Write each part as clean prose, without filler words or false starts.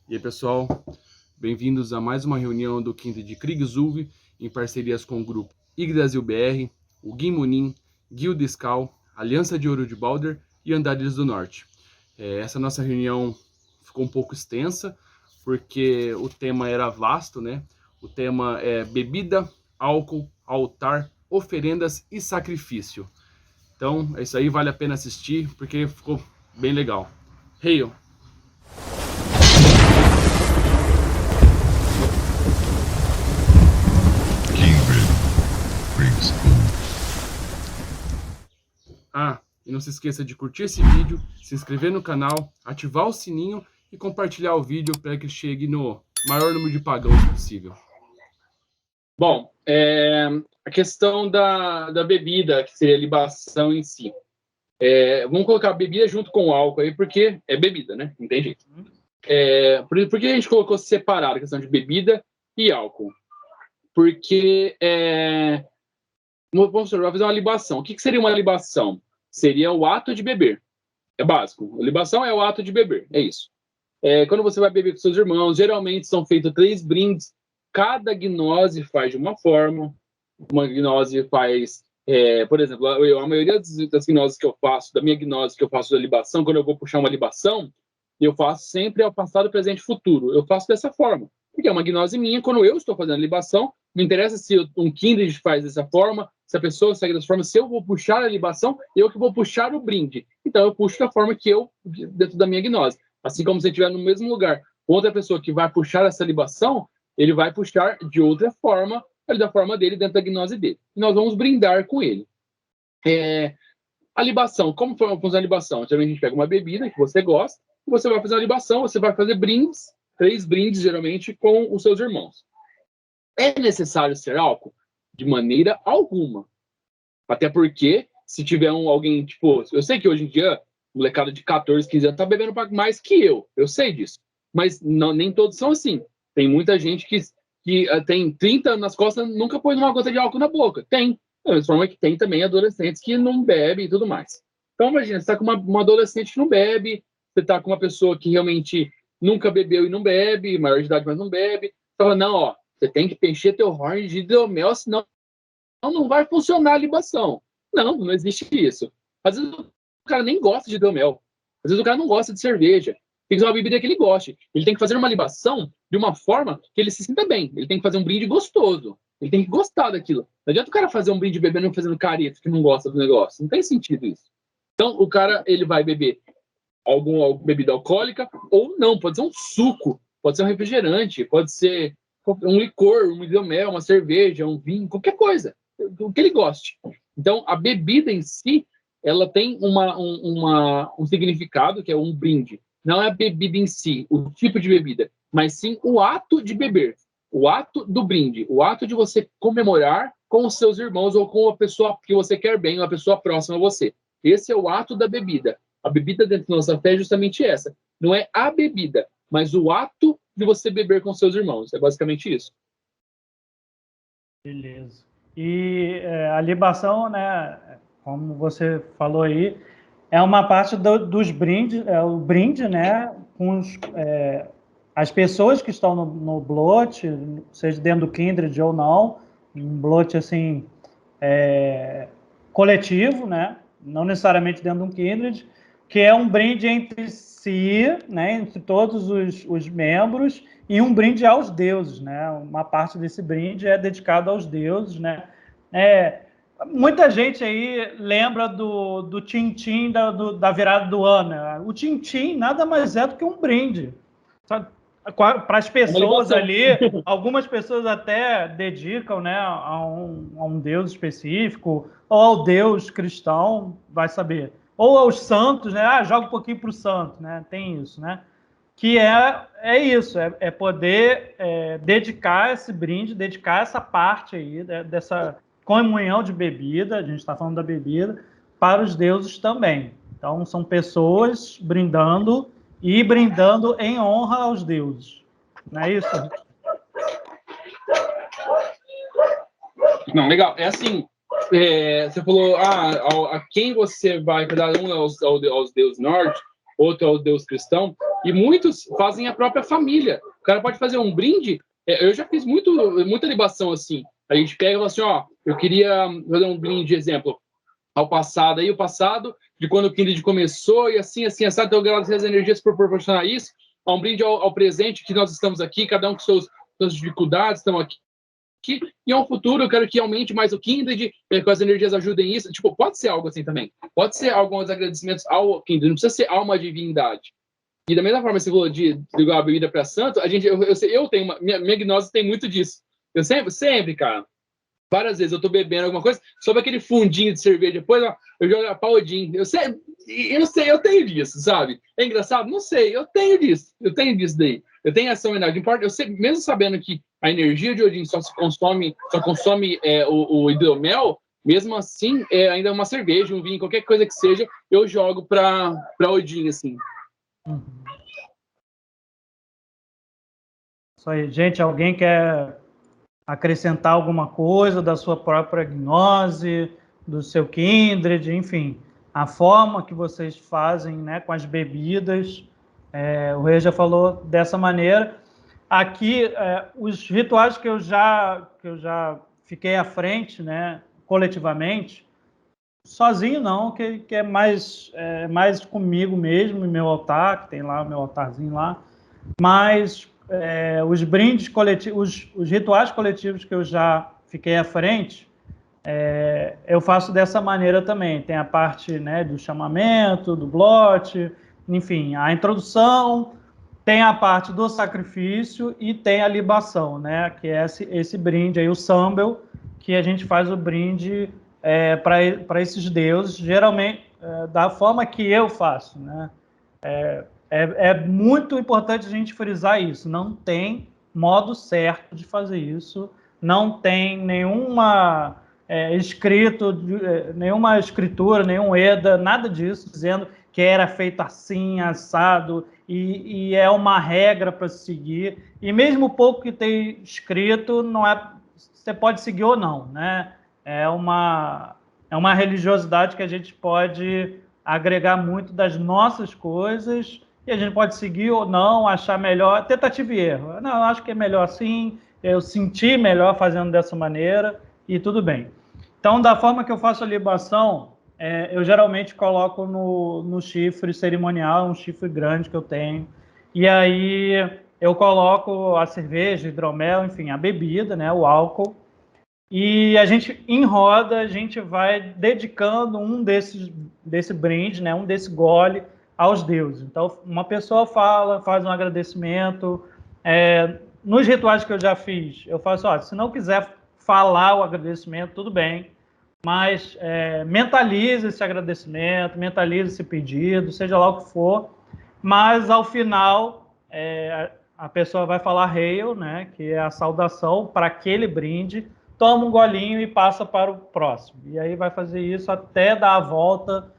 E aí, pessoal, bem-vindos a mais uma reunião do Quinto de Kriegsulv, em parcerias com o grupo Yggdrasil BR, o Guimonin, Guilda Skal, Aliança de Ouro de Balder e Andares do Norte. Essa nossa reunião ficou um pouco extensa, porque o tema era vasto, né? O tema é bebida, álcool, altar, oferendas e sacrifício. Então, é isso aí, vale a pena assistir, porque ficou bem legal. Hail! E não se esqueça de curtir esse vídeo, se inscrever no canal, ativar o sininho e compartilhar o vídeo para que chegue no maior número de pagãos possível. Bom, a questão da bebida, que seria a libação em si. Vamos colocar a bebida junto com o álcool aí, porque é bebida, né? Não tem jeito. Por que a gente colocou separado a questão de bebida e álcool? Porque vamos fazer uma libação. O que seria uma libação? Seria o ato de beber. É básico. A libação é o ato de beber. É isso. Quando você vai beber com seus irmãos, geralmente são feitos 3 brindes. Cada gnose faz de uma forma. Uma gnose faz... por exemplo, a maioria das gnoses que eu faço, da minha gnose que eu faço da libação, quando eu vou puxar uma libação, eu faço sempre ao passado, presente e futuro. Eu faço dessa forma. Porque é uma gnose minha. Quando eu estou fazendo a libação, não interessa se um kindred faz dessa forma, se a pessoa segue dessa forma, se eu vou puxar a libação, eu que vou puxar o brinde. Então, eu puxo da forma que eu, dentro da minha gnose. Assim como se eu estiver no mesmo lugar, outra pessoa que vai puxar essa libação, ele vai puxar de outra forma, da forma dele, dentro da gnose dele. E nós vamos brindar com ele. A libação, como funciona a libação? Geralmente a gente pega uma bebida que você gosta, e você vai fazer uma libação, você vai fazer brindes, 3 brindes, geralmente, com os seus irmãos. É necessário ser álcool? De maneira alguma. Até porque, se tiver alguém, tipo... Eu sei que hoje em dia, molecada de 14, 15 anos tá bebendo mais que eu sei disso. Mas nem todos são assim. Tem muita gente que tem 30 anos nas costas e nunca pôs uma gota de álcool na boca. Tem. Da mesma forma que tem também adolescentes que não bebem e tudo mais. Então, imagina, você tá com uma adolescente que não bebe, você tá com uma pessoa que realmente nunca bebeu e não bebe, maior de idade, mas não bebe. Você fala, não, ó, você tem que encher teu horn de hidromel, senão não vai funcionar a libação. Não existe isso. Às vezes o cara nem gosta de hidromel. Às vezes o cara não gosta de cerveja. Tem que ser uma bebida que ele goste. Ele tem que fazer uma libação de uma forma que ele se sinta bem. Ele tem que fazer um brinde gostoso. Ele tem que gostar daquilo. Não adianta o cara fazer um brinde bebendo e fazendo careta que não gosta do negócio. Não tem sentido isso. Então, o cara, ele vai beber alguma bebida alcoólica ou não. Pode ser um suco, pode ser um refrigerante, pode ser um licor, um hidromel, uma cerveja, um vinho, qualquer coisa. O que ele goste. Então, a bebida em si, ela tem um significado, que é um brinde. Não é a bebida em si, o tipo de bebida, mas sim o ato de beber. O ato do brinde, o ato de você comemorar com os seus irmãos ou com a pessoa que você quer bem, uma pessoa próxima a você. Esse é o ato da bebida. A bebida dentro da nossa fé é justamente essa. Não é a bebida, mas o ato de você beber com seus irmãos. É basicamente isso. Beleza. E a libação, né, como você falou aí, é uma parte dos brindes, o brinde, né, com as pessoas que estão no blote, seja dentro do kindred ou não, um blote assim coletivo, né, não necessariamente dentro de um kindred, que é um brinde entre si, né, entre todos os membros, e um brinde aos deuses, né? Uma parte desse brinde é dedicado aos deuses, né? Muita gente aí lembra do Tintim da virada do ano. Né? O Tintim nada mais é do que um brinde. Para as pessoas ali, algumas pessoas até dedicam, né, a um deus específico, ou ao deus cristão, vai saber. Ou aos santos, né? Joga um pouquinho para o santo, né? Tem isso, né? Que é isso, é poder dedicar esse brinde, dedicar essa parte aí dessa comunhão de bebida, a gente está falando da bebida, para os deuses também. Então, são pessoas brindando e brindando em honra aos deuses. Não é isso? Não, legal. É assim, você falou, a quem você vai dar aos deuses norte, outro é o Deus cristão, e muitos fazem a própria família. O cara pode fazer um brinde, eu já fiz muita libação assim. A gente pega e fala assim, ó, eu queria fazer um brinde, exemplo, ao passado, aí o passado, de quando o Kindred começou, e assim, assado, então eu agradeço as energias por proporcionar isso, a um brinde ao presente, que nós estamos aqui, cada um com suas dificuldades, estamos aqui, e ao futuro eu quero que aumente mais o Kindred, que as energias ajudem isso. Tipo, pode ser algo assim também. Pode ser alguns agradecimentos ao Kindred, não precisa ser a uma divindade. E da mesma forma, você falou de ligar a bebida para santo, eu tenho minha gnose tem muito disso. Eu sempre, cara, várias vezes eu tô bebendo alguma coisa, sob aquele fundinho de cerveja, depois ó, eu jogo a paudinho. Eu não sei, eu tenho disso, sabe? É engraçado? Não sei, eu tenho disso daí. Eu tenho essa homenagem. Importa, eu sei, mesmo sabendo que a energia de Odin só consome o hidromel, mesmo assim, ainda uma cerveja, um vinho, qualquer coisa que seja, eu jogo para Odin, assim. Isso aí, gente. Alguém quer acrescentar alguma coisa da sua própria gnose, do seu kindred, enfim, a forma que vocês fazem, né, com as bebidas? O Rei já falou dessa maneira. Aqui, os rituais que eu já fiquei à frente, né, coletivamente, sozinho não, que é mais comigo mesmo, no meu altar, que tem lá o meu altarzinho lá, mas os brindes coletivos, os rituais coletivos que eu já fiquei à frente, eu faço dessa maneira também. Tem a parte, né, do chamamento, do glote, enfim, a introdução, tem a parte do sacrifício e tem a libação, né, que é esse brinde aí, o sambel, que a gente faz o brinde para esses deuses, geralmente da forma que eu faço, né? É muito importante a gente frisar isso. Não tem modo certo de fazer isso. Não tem nenhuma nenhuma escritura, nenhum EDA, nada disso, dizendo que era feito assim, assado, e é uma regra para se seguir. E mesmo o pouco que tem escrito, não é, você pode seguir ou não, né? É uma religiosidade que a gente pode agregar muito das nossas coisas, e a gente pode seguir ou não, achar melhor, tentativa e erro. Não, eu acho que é melhor assim, eu senti melhor fazendo dessa maneira, e tudo bem. Então, da forma que eu faço a libação, eu geralmente coloco no chifre cerimonial, um chifre grande que eu tenho, e aí eu coloco a cerveja, hidromel, enfim, a bebida, né, o álcool, e a gente, em roda, a gente vai dedicando desse brinde, né, desse gole aos deuses. Então, uma pessoa faz um agradecimento. Nos rituais que eu já fiz, eu faço, se não quiser falar o agradecimento, tudo bem, mas mentalize esse agradecimento, mentalize esse pedido, seja lá o que for, mas ao final a pessoa vai falar Hail, né, que é a saudação para aquele brinde, toma um golinho e passa para o próximo. E aí vai fazer isso até dar a volta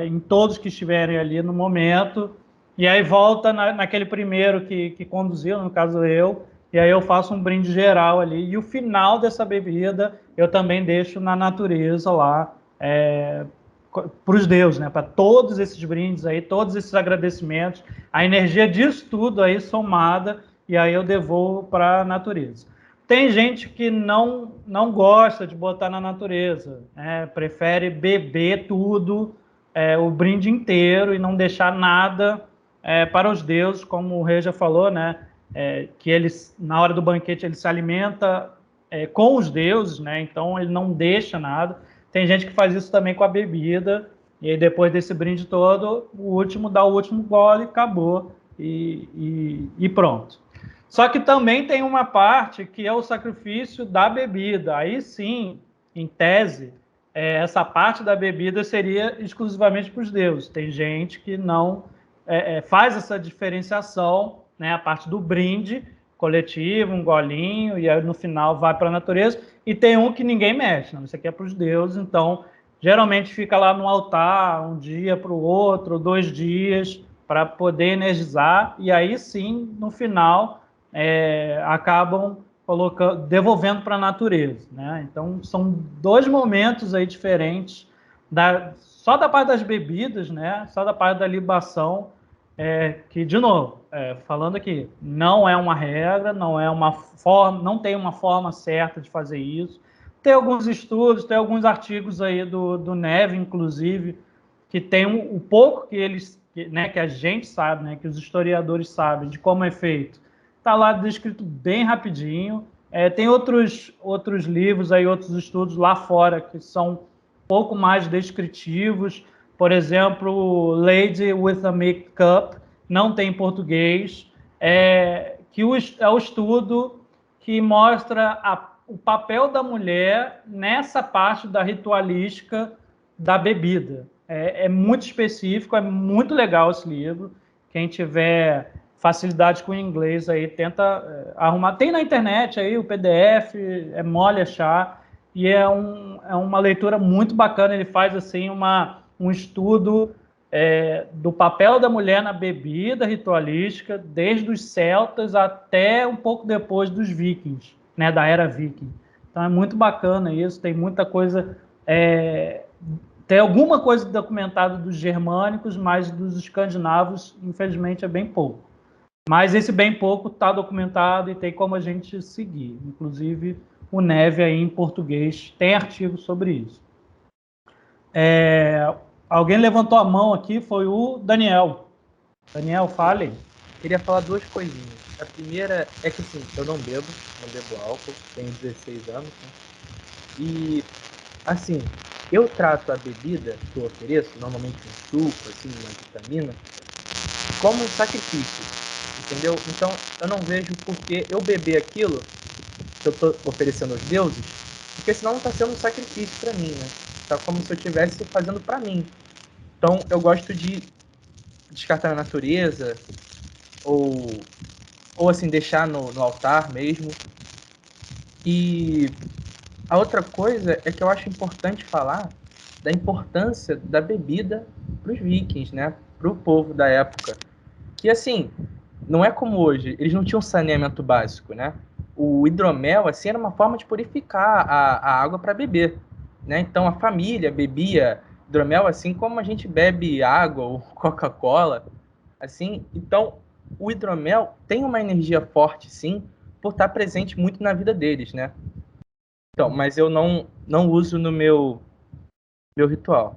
em todos que estiverem ali no momento, e aí volta naquele primeiro que conduziu, no caso eu, e aí eu faço um brinde geral ali, e o final dessa bebida eu também deixo na natureza lá, para os deuses, né? Para todos esses brindes aí, todos esses agradecimentos, a energia disso tudo aí somada, e aí eu devolvo para a natureza. Tem gente que não gosta de botar na natureza, prefere beber tudo, o brinde inteiro, e não deixar nada para os deuses, como o Rei já falou, né? Que eles, na hora do banquete, ele se alimenta com os deuses, né? Então ele não deixa nada. Tem gente que faz isso também com a bebida, e aí depois desse brinde todo, o último dá o último gole, acabou, e pronto. Só que também tem uma parte que é o sacrifício da bebida. Aí sim, em tese, essa parte da bebida seria exclusivamente para os deuses. Tem gente que não faz essa diferenciação, né? A parte do brinde coletivo, um golinho, e aí no final vai para a natureza. E tem um que ninguém mexe, não? Isso aqui é para os deuses, então geralmente fica lá no altar um dia para o outro, 2 dias, para poder energizar, e aí sim, no final, acabam devolvendo para a natureza, né? Então são 2 momentos aí diferentes, só da parte das bebidas, né? Só da parte da libação, que, de novo, falando aqui, não é uma regra, não é uma forma, não tem uma forma certa de fazer isso. Tem alguns estudos, tem alguns artigos aí do Neve, inclusive, que tem um pouco que eles, né, que a gente sabe, né, que os historiadores sabem de como é feito. Está lá descrito bem rapidinho. Tem outros livros aí, outros estudos lá fora que são um pouco mais descritivos. Por exemplo, Lady with a Milk Cup, não tem em português, que é o estudo que mostra o papel da mulher nessa parte da ritualística da bebida. É muito específico, é muito legal esse livro. Quem tiver facilidade com o inglês aí, tenta arrumar. Tem na internet aí o PDF, é mole achar, e é uma leitura muito bacana. Ele faz assim um estudo do papel da mulher na bebida ritualística, desde os celtas até um pouco depois dos vikings, né, da era viking. Então é muito bacana isso, tem muita coisa... Tem alguma coisa documentada dos germânicos, mas dos escandinavos, infelizmente, é bem pouco. Mas esse bem pouco está documentado e tem como a gente seguir. Inclusive, o Neve aí em português tem artigo sobre isso. Alguém levantou a mão aqui, foi o Daniel. Daniel, fale. Queria falar duas coisinhas. A primeira é que, assim, eu não bebo álcool, tenho 16 anos, né? E, assim, eu trato a bebida que eu ofereço, normalmente um suco, assim, uma vitamina, como um sacrifício, entendeu? Então, eu não vejo por que eu beber aquilo que eu estou oferecendo aos deuses, porque senão está sendo um sacrifício para mim, né? Tá como se eu estivesse fazendo para mim. Então, eu gosto de descartar a natureza, ou assim, deixar no altar mesmo. E a outra coisa é que eu acho importante falar da importância da bebida para os vikings, né? Para o povo da época. Que, assim, não é como hoje, eles não tinham saneamento básico, né? O hidromel, assim, era uma forma de purificar a água para beber, né? Então, a família bebia hidromel assim como a gente bebe água ou Coca-Cola, assim. Então, o hidromel tem uma energia forte, sim, por estar presente muito na vida deles, né? Então, mas eu não uso no meu ritual.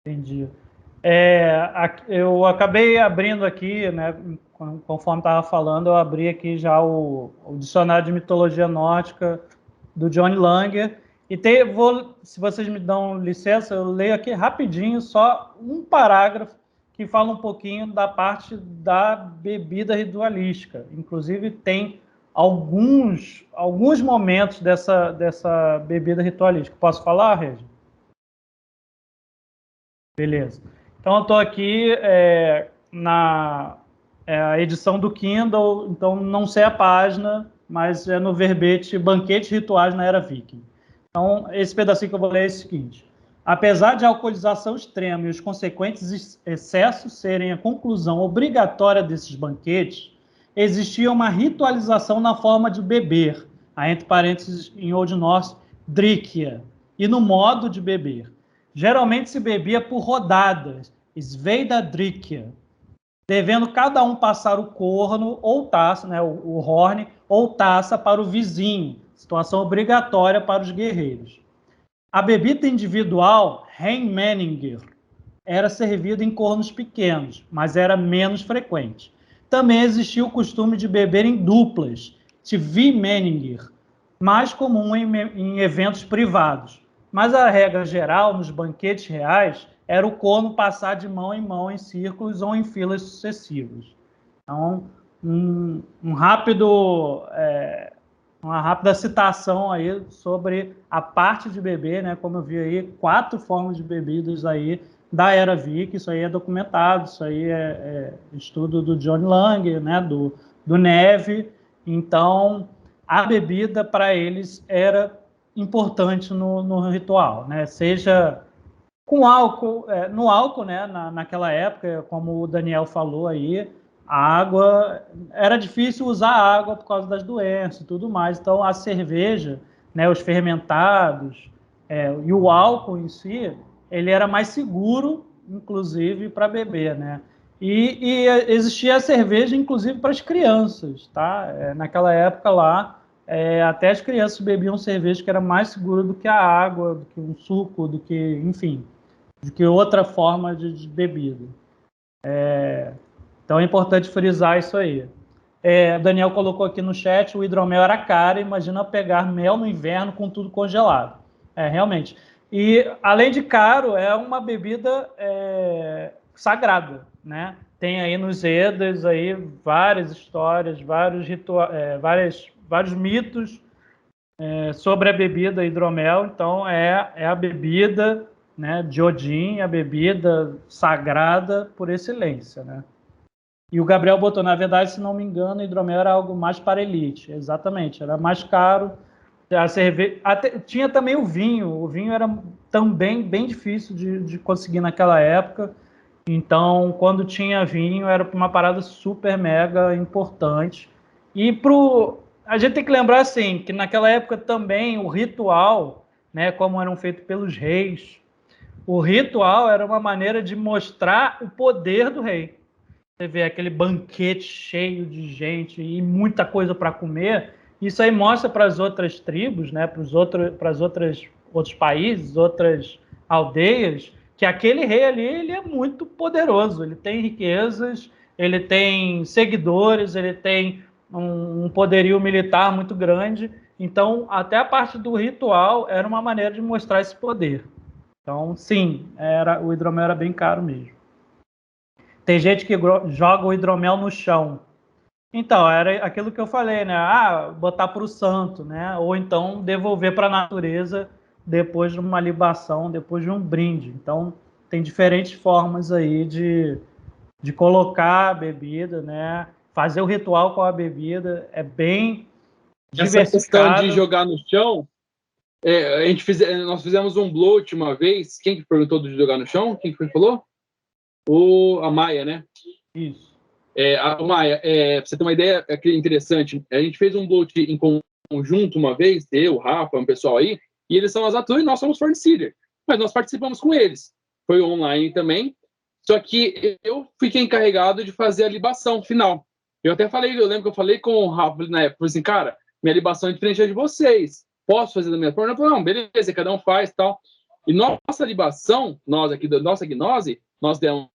Entendi. Eu acabei abrindo aqui, né, conforme estava falando, eu abri aqui já o dicionário de mitologia nórdica do Johnny Langer, e se vocês me dão licença, eu leio aqui rapidinho só um parágrafo que fala um pouquinho da parte da bebida ritualística. Inclusive tem alguns momentos dessa bebida ritualística. Posso falar, Regis? Beleza. Então, eu estou aqui na edição do Kindle, então não sei a página, mas é no verbete Banquetes Rituais na Era Viking. Então, esse pedacinho que eu vou ler é o seguinte. Apesar de a alcoolização extrema e os consequentes excessos serem a conclusão obrigatória desses banquetes, existia uma ritualização na forma de beber, entre parênteses, em Old Norse, drikia, e no modo de beber. Geralmente se bebia por rodadas, sveidadrikia, devendo cada um passar o corno ou taça, né, o horn, ou taça para o vizinho, situação obrigatória para os guerreiros. A bebida individual, Reinmeninger, era servida em cornos pequenos, mas era menos frequente. Também existia o costume de beber em duplas, Tvimeninger, mais comum em eventos privados. Mas a regra geral, nos banquetes reais, era o corno passar de mão em mão em círculos ou em filas sucessivas. Então, uma rápida citação aí sobre a parte de beber, né? Como eu vi aí, 4 formas de bebidas aí da Era Viking, isso aí é documentado, isso aí é estudo do John Lang, né? Do Neve. Então, a bebida para eles era importante no ritual, né? Seja com álcool, no álcool, né? Naquela época, como o Daniel falou aí, a água, era difícil usar água por causa das doenças e tudo mais. Então, a cerveja, né? Os fermentados, E o álcool em si, ele era mais seguro, inclusive, para beber, né? E existia a cerveja, inclusive, para as crianças, tá? Naquela época lá, até as crianças bebiam cerveja que era mais segura do que a água, do que um suco, do que, enfim, do que outra forma de bebida. Então é importante frisar isso aí. Daniel colocou aqui no chat, o hidromel era caro, imagina pegar mel no inverno com tudo congelado. Realmente. E, além de caro, é uma bebida sagrada, né? Tem aí nos Edas aí várias histórias, vários mitos sobre a bebida hidromel. Então, é a bebida, né, de Odin, a bebida sagrada por excelência, né? E o Gabriel botou, na verdade, se não me engano, o hidromel era algo mais para elite. Exatamente, era mais caro. A cerveja... tinha também o vinho. O vinho era também bem difícil de conseguir naquela época. Então, quando tinha vinho, era uma parada super mega importante. E a gente tem que lembrar, assim, que naquela época também o ritual, né, como eram feitos pelos reis, o ritual era uma maneira de mostrar o poder do rei. Você vê aquele banquete cheio de gente e muita coisa para comer, isso aí mostra para as outras tribos, né, para os outros países, outras aldeias, que aquele rei ali ele é muito poderoso, ele tem riquezas, ele tem seguidores, ele tem um poderio militar muito grande. Então, até a parte do ritual era uma maneira de mostrar esse poder. Então, sim, o hidromel era bem caro mesmo. Tem gente que joga o hidromel no chão. Então, era aquilo que eu falei, né? Botar para o santo, né? Ou então devolver para a natureza depois de uma libação, depois de um brinde. Então, tem diferentes formas aí de colocar a bebida, né? Fazer o ritual com a bebida. É bem Essa questão de diversificado. jogar no chão, nós fizemos um bloat uma vez. Quem que perguntou de jogar no chão? Quem que falou? A Maia, né? Isso. A Maia, pra você ter uma ideia interessante, a gente fez um bloat em conjunto uma vez, eu, o Rafa, um pessoal aí, e eles são as aturas e nós somos fornecidos. Mas nós participamos com eles. Foi online também. Só que eu fiquei encarregado de fazer a libação final. Eu lembro que eu falei com o Rafa na época, falei assim, cara, minha libação é diferente da de vocês. Posso fazer da minha forma? Ele falou, não, beleza, cada um faz e tal. E nossa libação, nós aqui da nossa gnose, nós demos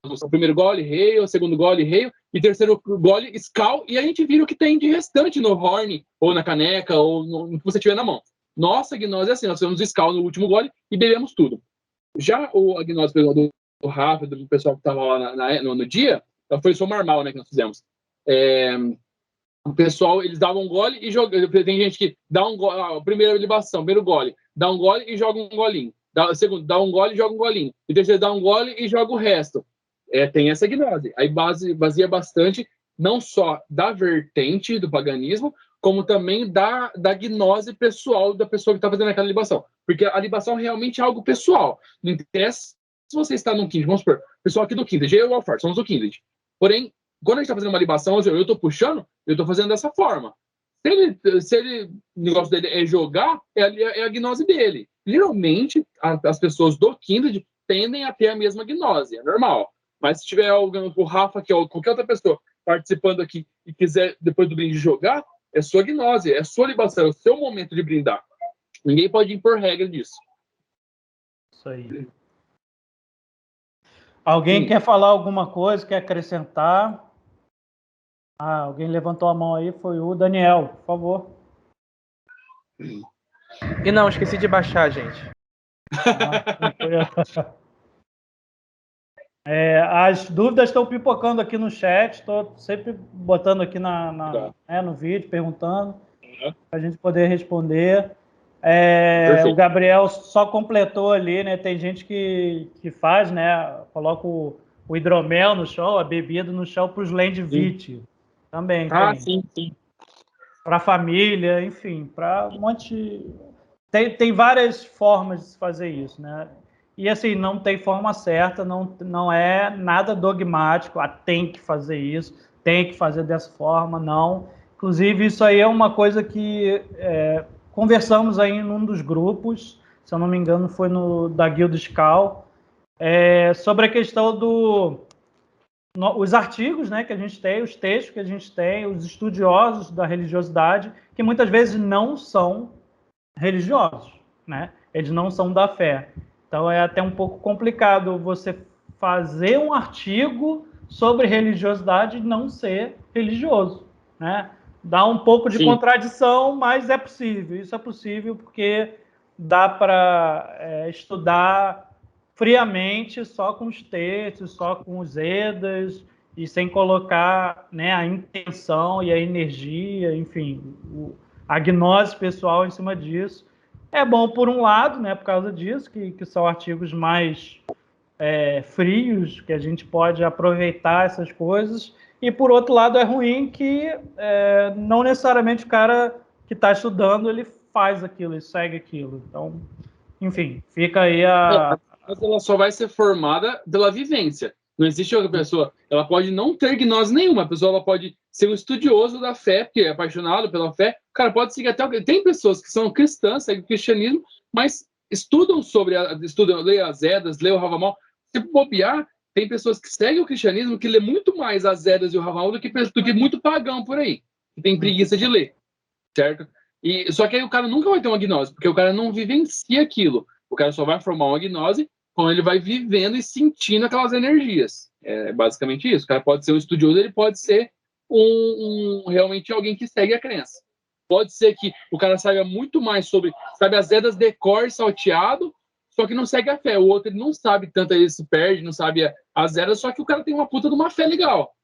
o primeiro gole, rei, o segundo gole, rei, e terceiro gole, Skol, e a gente vira o que tem de restante no horn, ou na caneca, ou no que você tiver na mão. Nossa gnose é assim, nós fizemos Skol no último gole e bebemos tudo. Já a gnose do Rafa, do pessoal que estava lá no dia, foi só normal, né, que nós fizemos. O pessoal, eles davam um gole e jogam. Tem gente que dá um gole, primeira libação, primeiro gole, dá um gole e joga um golinho. Segundo, dá um gole e joga um golinho. E terceiro, dá um gole e joga o resto. Tem essa gnose. Aí baseia bastante, não só da vertente do paganismo, como também da gnose pessoal da pessoa que está fazendo aquela libação. Porque a libação realmente é algo pessoal. Não interessa se você está no Kindred. Vamos supor, pessoal aqui do Kindred, eu e o Alfar, somos do Kindred. Porém, quando a gente está fazendo uma libação, eu estou puxando, eu estou fazendo dessa forma. Se o negócio dele é jogar, é a gnose dele. Geralmente, as pessoas do Kindred tendem a ter a mesma gnose, é normal. Mas se tiver o Rafa, que é qualquer outra pessoa participando aqui e quiser, depois do brinde, jogar, é sua gnose, é sua libação, é o seu momento de brindar. Ninguém pode impor regra disso. Isso aí. Alguém quer falar alguma coisa, quer acrescentar? Alguém levantou a mão aí, foi o Daniel, por favor. E não, esqueci de baixar, gente. As dúvidas estão pipocando aqui no chat, estou sempre botando aqui no vídeo, perguntando, para a gente poder responder. O Gabriel só completou ali, né? Tem gente que faz, né? Coloca o hidromel no chão, a bebida no chão para os Landvit. Também tem. Sim. Para a família, enfim, para um monte. Tem várias formas de se fazer isso, né? E assim, não tem forma certa, não é nada dogmático, tem que fazer isso, tem que fazer dessa forma, não. Inclusive, isso aí é uma coisa que conversamos aí em um dos grupos, se eu não me engano foi da Guilda Scal, sobre a questão os artigos, né, que a gente tem, os textos que a gente tem, os estudiosos da religiosidade, que muitas vezes não são religiosos, né? Eles não são da fé. Então é até um pouco complicado você fazer um artigo sobre religiosidade e não ser religioso, né? Dá um pouco de contradição, mas é possível. Isso é possível porque dá para estudar friamente, só com os textos, só com os Edas, e sem colocar, né, a intenção e a energia, enfim, a gnose pessoal em cima disso. É bom por um lado, né, por causa disso, que são artigos mais frios, que a gente pode aproveitar essas coisas, e por outro lado é ruim que não necessariamente o cara que está estudando ele faz aquilo, ele segue aquilo. Então, enfim, fica aí Mas ela só vai ser formada pela vivência. Não existe outra pessoa. Ela pode não ter gnose nenhuma. A pessoa ela pode ser um estudioso da fé, porque é apaixonado pela fé. O cara pode seguir até... Tem pessoas que são cristãs, seguem o cristianismo, mas estudam lê as Edas, lê o Havamal. Se bobear, tem pessoas que seguem o cristianismo que lê muito mais as Edas e o Havamal do que muito pagão por aí, que tem preguiça de ler, certo? Só que aí o cara nunca vai ter uma gnose, porque o cara não vivencia aquilo. O cara só vai formar uma gnose quando ele vai vivendo e sentindo aquelas energias. É basicamente isso. O cara pode ser um estudioso, ele pode ser realmente alguém que segue a crença. Pode ser que o cara saiba muito mais sabe as Edas de cor salteado, só que não segue a fé. O outro ele não sabe tanto, ele se perde, não sabe as Edas, só que o cara tem uma puta de uma fé legal.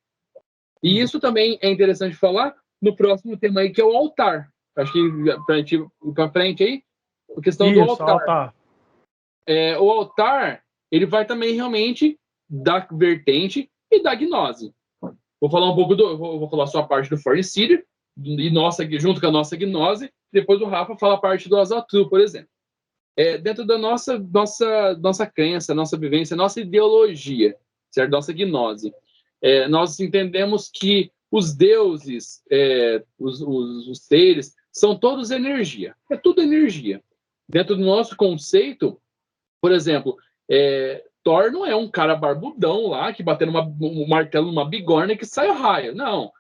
E isso também é interessante falar no próximo tema aí, que é o altar. Acho que pra gente ir pra frente aí, a questão do altar. O altar, ele vai também realmente da vertente e da gnose. Vou falar um pouco vou falar só a parte do Fornicídio, e junto com a nossa gnose, depois o Rafa fala a parte do Azatru, por exemplo. Dentro da nossa crença, nossa vivência, nossa ideologia, certo? Nossa gnose. Nós entendemos que os deuses, os seres, são todos energia. É tudo energia. Dentro do nosso conceito, por exemplo, Thor não é um cara barbudão lá que batendo um martelo numa bigorna que sai o raio. Não.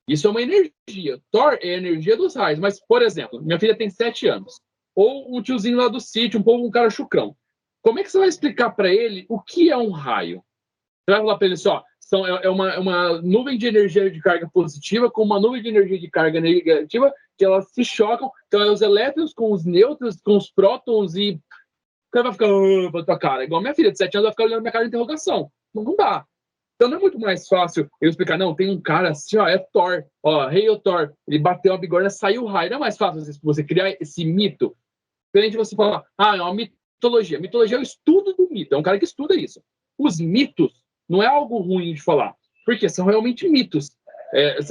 Isso é uma energia. Thor é a energia dos raios. Mas, por exemplo, minha filha tem 7 anos. Ou um tiozinho lá do sítio, um cara chucrão. Como é que você vai explicar para ele o que é um raio? Você vai falar para ele assim, ó, é uma nuvem de energia de carga positiva com uma nuvem de energia de carga negativa que elas se chocam. Então, é os elétrons com os nêutrons, com os prótons e... O cara vai ficar pra tua cara. Igual minha filha de 7 anos vai ficar olhando minha cara de interrogação. Não dá. Então não é muito mais fácil eu explicar, não, tem um cara assim, ó, é Thor. Ó, rei Thor. Ele bateu a bigorna, saiu o raio. Não é mais fácil você criar esse mito. Diferente de você falar, é uma mitologia. Mitologia é o estudo do mito. É um cara que estuda isso. Os mitos não é algo ruim de falar. Porque são realmente mitos.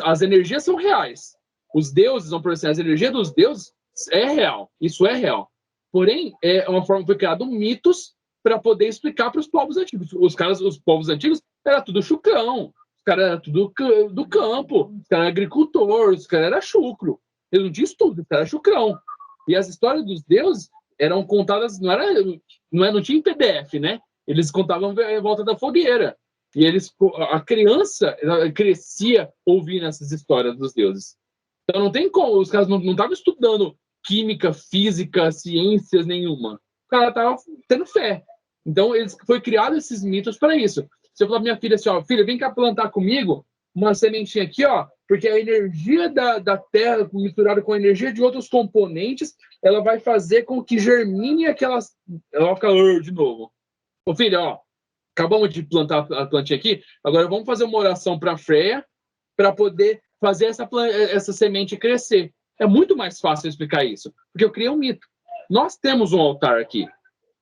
As energias são reais. Os deuses, vão por assim, as energias dos deuses é real. Isso é real. Porém, é uma forma que foi criado mitos para poder explicar para os povos antigos. Os povos antigos era tudo chucrão, os caras eram tudo do campo, os caras eram agricultores, os caras eram chucro. Eles não tinham estudo, os caras eram chucrão. E as histórias dos deuses eram contadas, não tinha em PDF, né? Eles contavam em volta da fogueira. E a criança crescia ouvindo essas histórias dos deuses. Então não tem como, os caras não estavam estudando química, física, ciências nenhuma. O cara estava tendo fé. Então, foi criado esses mitos para isso. Se eu falar pra minha filha assim, ó, filha, vem cá plantar comigo uma sementinha aqui, ó, porque a energia da terra misturada com a energia de outros componentes, ela vai fazer com que germine aquelas... Ela vai ficar de novo. Ô, filha, ó, acabamos de plantar a plantinha aqui, agora vamos fazer uma oração para a Freia para poder fazer essa semente crescer. É muito mais fácil explicar isso, porque eu criei um mito. Nós temos um altar aqui.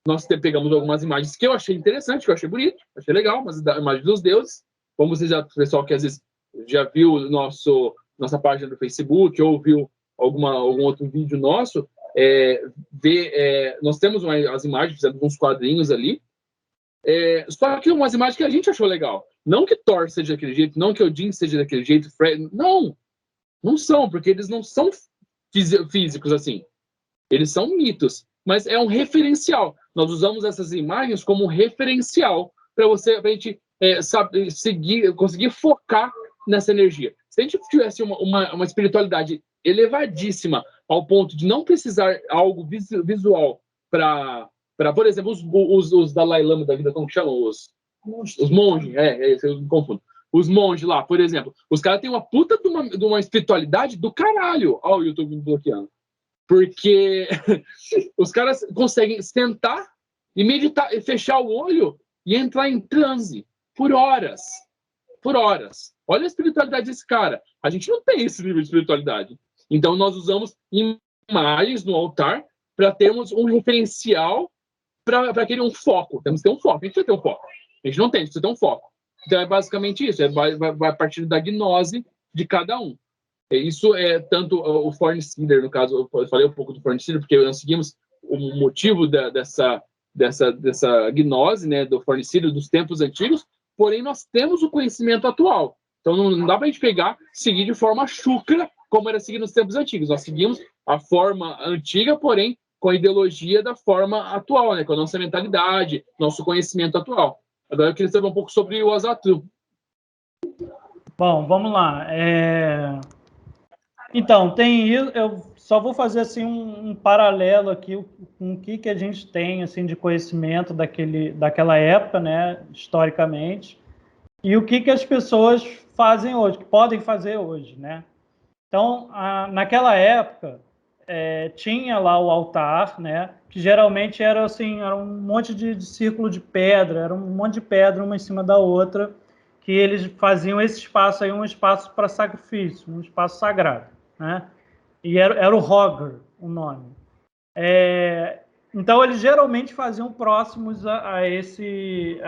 Nós pegamos algumas imagens que eu achei interessante, que eu achei bonito, achei legal, mas imagens dos deuses. Como vocês o pessoal que às vezes já viu nossa página do Facebook ou viu algum outro vídeo nosso, nós temos as imagens, fizemos uns quadrinhos ali. Só que umas imagens que a gente achou legal. Não que Thor seja daquele jeito, não que Odin seja daquele jeito, Fred, não são, porque eles não são físicos assim. Eles são mitos, mas é um referencial. Nós usamos essas imagens como um referencial para a gente conseguir focar nessa energia. Se a gente tivesse uma espiritualidade elevadíssima ao ponto de não precisar algo visual para, por exemplo, os Dalai Lama da vida, como que chamam? Os monges, eu me confundo. Os monges lá, por exemplo, os caras têm uma puta de uma espiritualidade do caralho. Olha o YouTube me bloqueando. Porque os caras conseguem sentar e meditar, e fechar o olho e entrar em transe por horas. Por horas. Olha a espiritualidade desse cara. A gente não tem esse nível de espiritualidade. Então, nós usamos imagens no altar para termos um referencial para aquele um foco. Temos que ter um foco. A gente precisa ter um foco. A gente não tem, a gente precisa ter um foco. Então, é basicamente isso. Vai a partir da gnose de cada um. Isso é tanto o Fornicider, no caso, eu falei um pouco do Fornicider, porque nós seguimos o motivo dessa gnose, né, do Fornicider, dos tempos antigos, porém nós temos o conhecimento atual. Então não dá para a gente pegar seguir de forma chucra, como era seguir nos tempos antigos. Nós seguimos a forma antiga, porém com a ideologia da forma atual, né, com a nossa mentalidade, nosso conhecimento atual. Agora eu queria saber um pouco sobre o Azatru. Bom, vamos lá. Então, eu só vou fazer assim um paralelo aqui com o que a gente tem assim de conhecimento daquela época, né, historicamente, e o que as pessoas fazem hoje, que podem fazer hoje, né? Então, naquela época tinha lá o altar, né, que geralmente era um monte de círculo de pedra, era um monte de pedra uma em cima da outra, que eles faziam esse espaço aí um espaço para sacrifício, um espaço sagrado, né? E era o Hogr, o nome. Então, eles geralmente faziam próximos a esse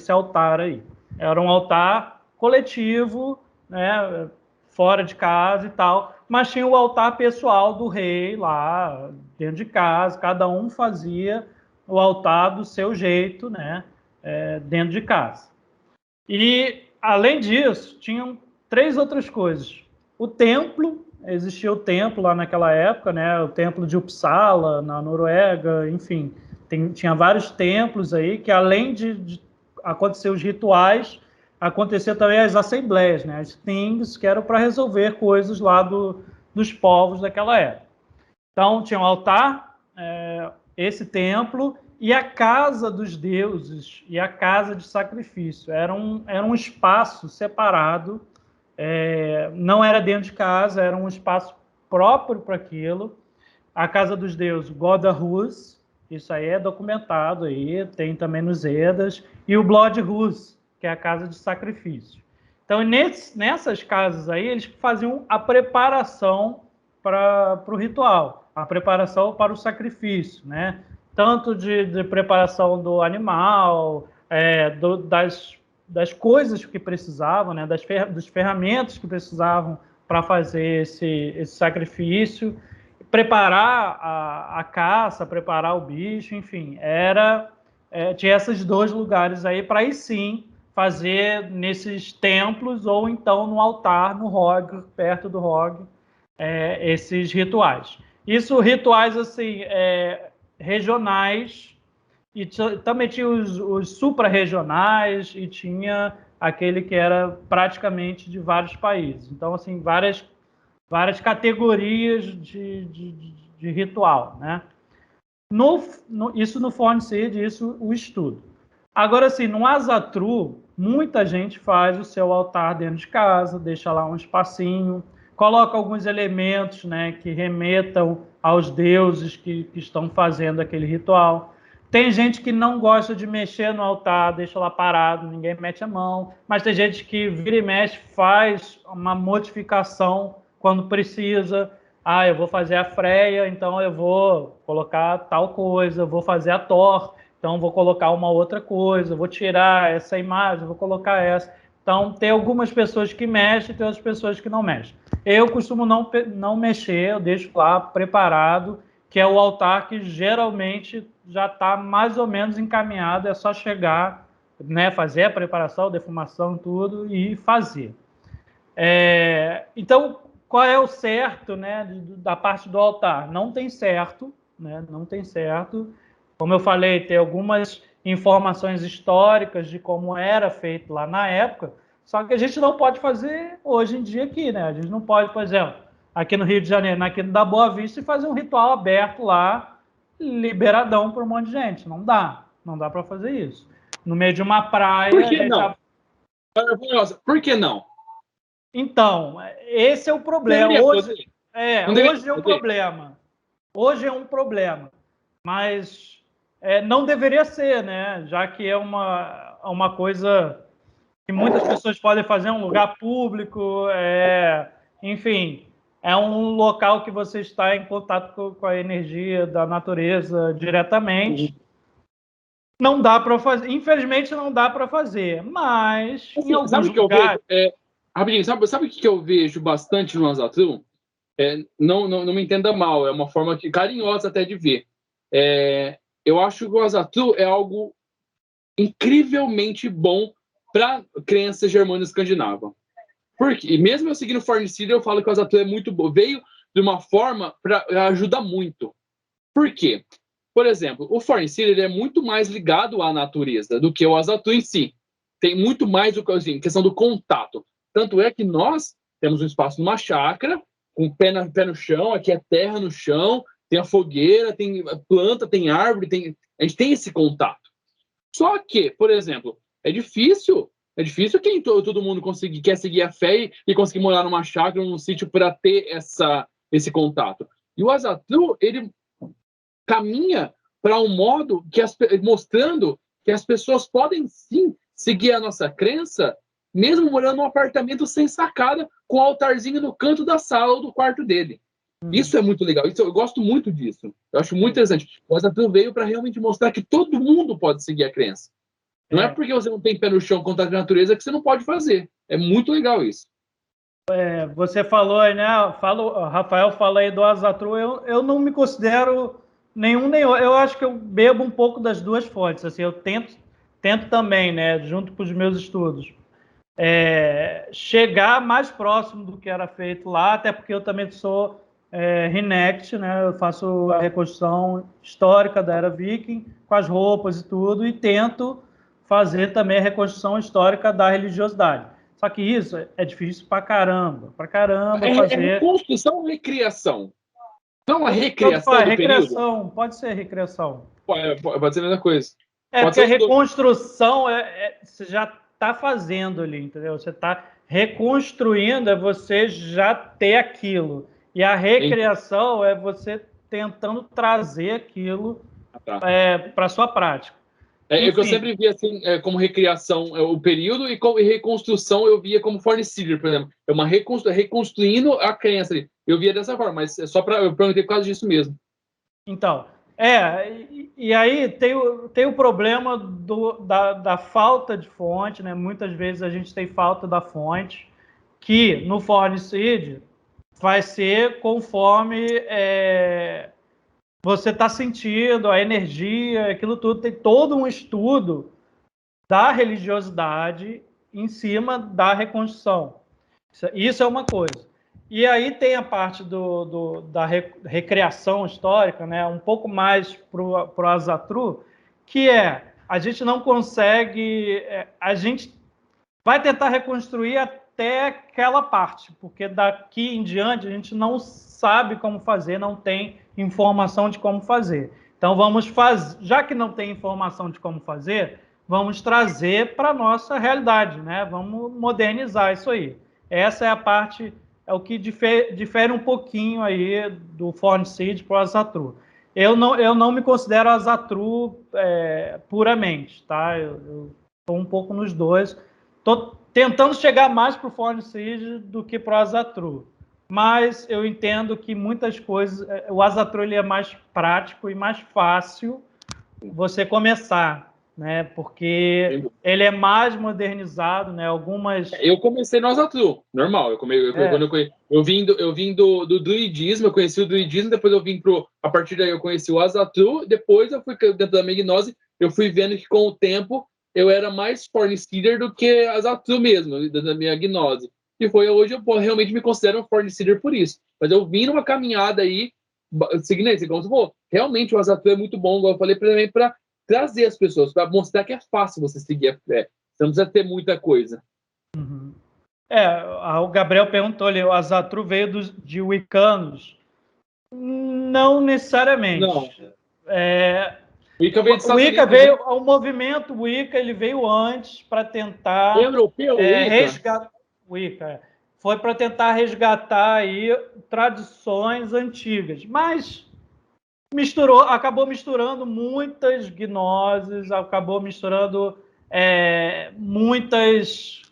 altar aí. Era um altar coletivo, né, fora de casa e tal, mas tinha o altar pessoal do rei lá, dentro de casa, cada um fazia o altar do seu jeito, né, dentro de casa. E, além disso, tinham 3 outras coisas. O templo, existia o templo lá naquela época, né? O templo de Uppsala, na Noruega, enfim. Tinha vários templos aí que, além de acontecer os rituais, acontecia também as assembleias, né? As things, que eram para resolver coisas lá dos povos daquela época. Então, tinha um altar, esse templo, e a casa dos deuses e a casa de sacrifício. Era um espaço separado, não era dentro de casa, era um espaço próprio para aquilo. A casa dos deuses, Godarhus, isso aí é documentado aí, tem também nos Edas, e o Blodhus, que é a casa de sacrifício. Então, nessas casas aí, eles faziam a preparação para o ritual, a preparação para o sacrifício, né? Tanto de preparação do animal, das coisas que precisavam, né? Dos ferramentas que precisavam para fazer esse sacrifício, preparar a caça, preparar o bicho, enfim, tinha esses 2 lugares aí para aí sim fazer nesses templos ou então no altar, no Hogr, perto do Hogr, esses rituais. Isso rituais assim regionais, e também tinha os supra-regionais e tinha aquele que era praticamente de vários países. Então, assim, várias categorias de ritual, né? Isso no Fornseed, isso o estudo. Agora, assim, no Azatru, muita gente faz o seu altar dentro de casa, deixa lá um espacinho, coloca alguns elementos, né, que remetam aos deuses que estão fazendo aquele ritual. Tem gente que não gosta de mexer no altar, deixa lá parado, ninguém mete a mão, mas tem gente que vira e mexe, faz uma modificação quando precisa. Eu vou fazer a freia, então eu vou colocar tal coisa, eu vou fazer a Thor, então vou colocar uma outra coisa, vou tirar essa imagem, vou colocar essa. Então, tem algumas pessoas que mexem, tem outras pessoas que não mexem. Eu costumo não mexer, eu deixo lá preparado, que é o altar que geralmente já está mais ou menos encaminhado, é só chegar, né, fazer a preparação, defumação, tudo, e fazer. Então, qual é o certo, né, da parte do altar? Não tem certo, né? Não tem certo. Como eu falei, tem algumas informações históricas de como era feito lá na época, só que a gente não pode fazer hoje em dia aqui, né? A gente não pode, por exemplo, aqui no Rio de Janeiro, aqui da Boa Vista, e fazer um ritual aberto lá, liberadão para um monte de gente. Não dá. Não dá para fazer isso. No meio de uma praia... Por que não? Por que não? Então, esse é o problema. Hoje é um problema. Hoje é um problema. Mas não deveria ser, né? Já que é uma coisa que muitas pessoas podem fazer, um lugar público, enfim, é um local que você está em contato com a energia da natureza diretamente. Não dá para fazer, infelizmente não dá para fazer, mas assim, em alguns lugares... Rapidinho, sabe o que eu vejo bastante no Azatru? Não me entenda mal, é uma forma carinhosa até de ver. Eu acho que o Azatru é algo incrivelmente bom para crença germânica escandinava. Porque, e mesmo eu seguindo Fornicida, eu falo que o Azatru é muito bom. Veio de uma forma para ajudar muito. Por quê? Por exemplo, o Fornicida é muito mais ligado à natureza do que o Azatru em si. Tem muito mais assim, questão do contato. Tanto é que nós temos um espaço numa chácara, com pé no chão, aqui é terra no chão, tem a fogueira, tem planta, tem árvore, a gente tem esse contato. Só que, por exemplo, é difícil quem todo mundo quer seguir a fé e conseguir morar numa chácara, num sítio para ter esse contato. E o Azatru, ele caminha para um modo mostrando que as pessoas podem sim seguir a nossa crença, mesmo morando num apartamento sem sacada, com um altarzinho no canto da sala ou do quarto dele. Isso é muito legal. Eu gosto muito disso. Eu acho muito interessante. O Azatru veio para realmente mostrar que todo mundo pode seguir a crença. Não é porque você não tem pé no chão contra a natureza que você não pode fazer. É muito legal isso. Você falou aí, né? Rafael fala aí do Azatru. Eu não me considero nenhum nem outro. Eu acho que eu bebo um pouco das duas fontes. Assim, eu tento também, né? Junto com os meus estudos, chegar mais próximo do que era feito lá, até porque eu também sou reenact, né? Eu faço a reconstrução histórica da era viking, com as roupas e tudo, e tento fazer também a reconstrução histórica da religiosidade. Só que isso é difícil pra caramba fazer. Reconstrução ou recriação? Não, a recriação do recriação, período? pode ser recriação. Pode ser a mesma coisa. Porque a reconstrução você já está fazendo ali, entendeu? Você está reconstruindo, é você já ter aquilo. E a recriação é você tentando trazer aquilo para a sua prática. É que eu sempre via assim, como recriação o período e reconstrução eu via como fornecido, por exemplo. É uma reconstruindo a crença ali. Eu via dessa forma, mas é só para eu perguntei por causa disso mesmo. Então, e aí tem o problema da falta de fonte, né? Muitas vezes a gente tem falta da fonte, que no Fornicid vai ser conforme você está sentindo, a energia, aquilo tudo. Tem todo um estudo da religiosidade em cima da reconstrução. Isso é uma coisa. E aí tem a parte da recriação histórica, né? Um pouco mais para o Azatru, que a gente não consegue, a gente vai tentar reconstruir até aquela parte, porque daqui em diante a gente não sabe como fazer, não tem informação de como fazer. Então vamos fazer, já que não tem informação de como fazer, vamos trazer para a nossa realidade, né? Vamos modernizar isso aí. Essa é a parte, é o que difere um pouquinho aí do Fornicid para o Azatru. Eu não me considero Azatru puramente, tá? Eu estou um pouco nos dois. Estou tentando chegar mais para o Fornicid do que para o Azatru. Mas eu entendo que muitas coisas... O Azatru ele é mais prático e mais fácil você começar, né? Porque ele é mais modernizado, né? Eu comecei no Azatru, normal. Eu vim do druidismo, eu conheci o druidismo, depois eu vim a partir daí eu conheci o Azatru, depois eu fui dentro da minha gnose, eu fui vendo que com o tempo eu era mais Fornicida do que Azatru mesmo, da minha gnose. e foi hoje eu realmente me considero um fornecedor por isso. Mas eu vim numa caminhada aí, seguindo esse, como você falou, realmente o Azatru é muito bom, igual eu falei também, para trazer as pessoas, para mostrar que é fácil você seguir a fé. Você não precisa ter muita coisa. Uhum. O Gabriel perguntou ali, o Azatru veio de wiccanos? Não necessariamente. Não. Wicca veio dos O Estados Wicca Unidos, veio, né? o movimento Wicca, ele veio antes para tentar Europeu, Wicca? resgatar. Wicca, foi para tentar resgatar aí tradições antigas, mas acabou misturando muitas gnoses, acabou misturando muitos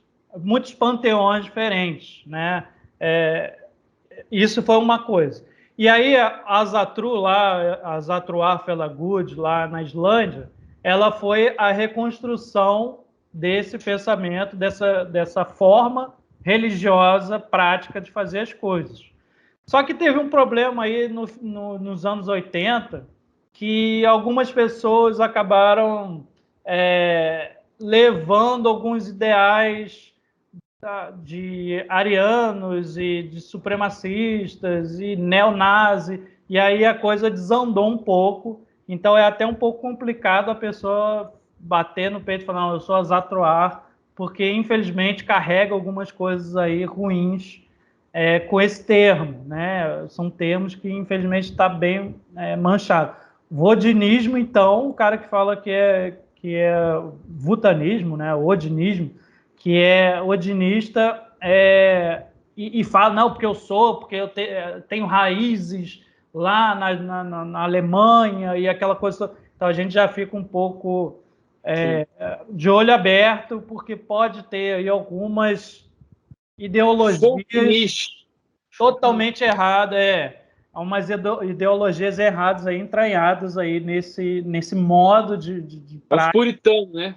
panteões diferentes, né? Isso foi uma coisa. E aí a Azatru lá, a Azatruar Felagud, lá na Islândia, ela foi a reconstrução desse pensamento, dessa forma religiosa, prática de fazer as coisas. Só que teve um problema aí nos anos 80, que algumas pessoas acabaram levando alguns ideais de arianos e de supremacistas e neonazi, e aí a coisa desandou um pouco. Então é até um pouco complicado a pessoa bater no peito e falar, não, eu sou Azatruar, porque infelizmente carrega algumas coisas aí ruins com esse termo, né? São termos que infelizmente está bem manchado. Vodinismo, então, o cara que fala que é vutanismo, né? Odinismo, que é odinista e fala, não, porque eu tenho raízes lá na Alemanha e aquela coisa. Então a gente já fica um pouco de olho aberto, porque pode ter aí algumas ideologias totalmente erradas, umas ideologias erradas aí, entranhadas aí nesse modo de prática. Os puritanos, né?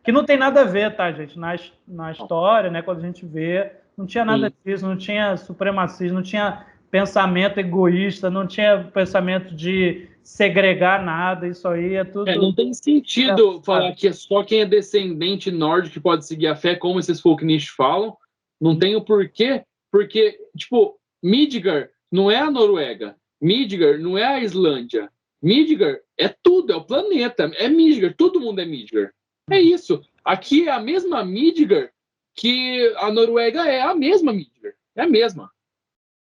Que não tem nada a ver, tá, gente? Na história, né, quando a gente vê, não tinha nada disso, não tinha supremacismo, não tinha pensamento egoísta, não tinha pensamento de segregar nada, isso aí é tudo... não tem sentido falar que é só quem é descendente nórdico que pode seguir a fé, como esses folknish falam. Não tem o porquê, porque, tipo, Midgard não é a Noruega, Midgard não é a Islândia, Midgard é tudo, é o planeta, é Midgard, todo mundo é Midgard. É isso. Aqui é a mesma Midgard que a Noruega é a mesma Midgard. É a mesma.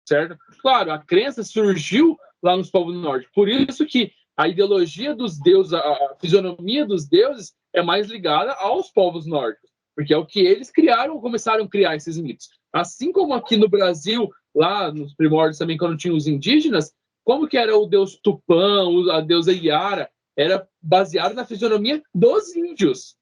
Certo? Claro, a crença surgiu lá nos povos nórdicos. Por isso que a ideologia dos deuses, a fisionomia dos deuses é mais ligada aos povos nórdicos. Porque é o que eles criaram, começaram a criar esses mitos. Assim como aqui no Brasil, lá nos primórdios também, quando tinha os indígenas, como que era o deus Tupã, a deusa Iara? Era baseado na fisionomia dos índios.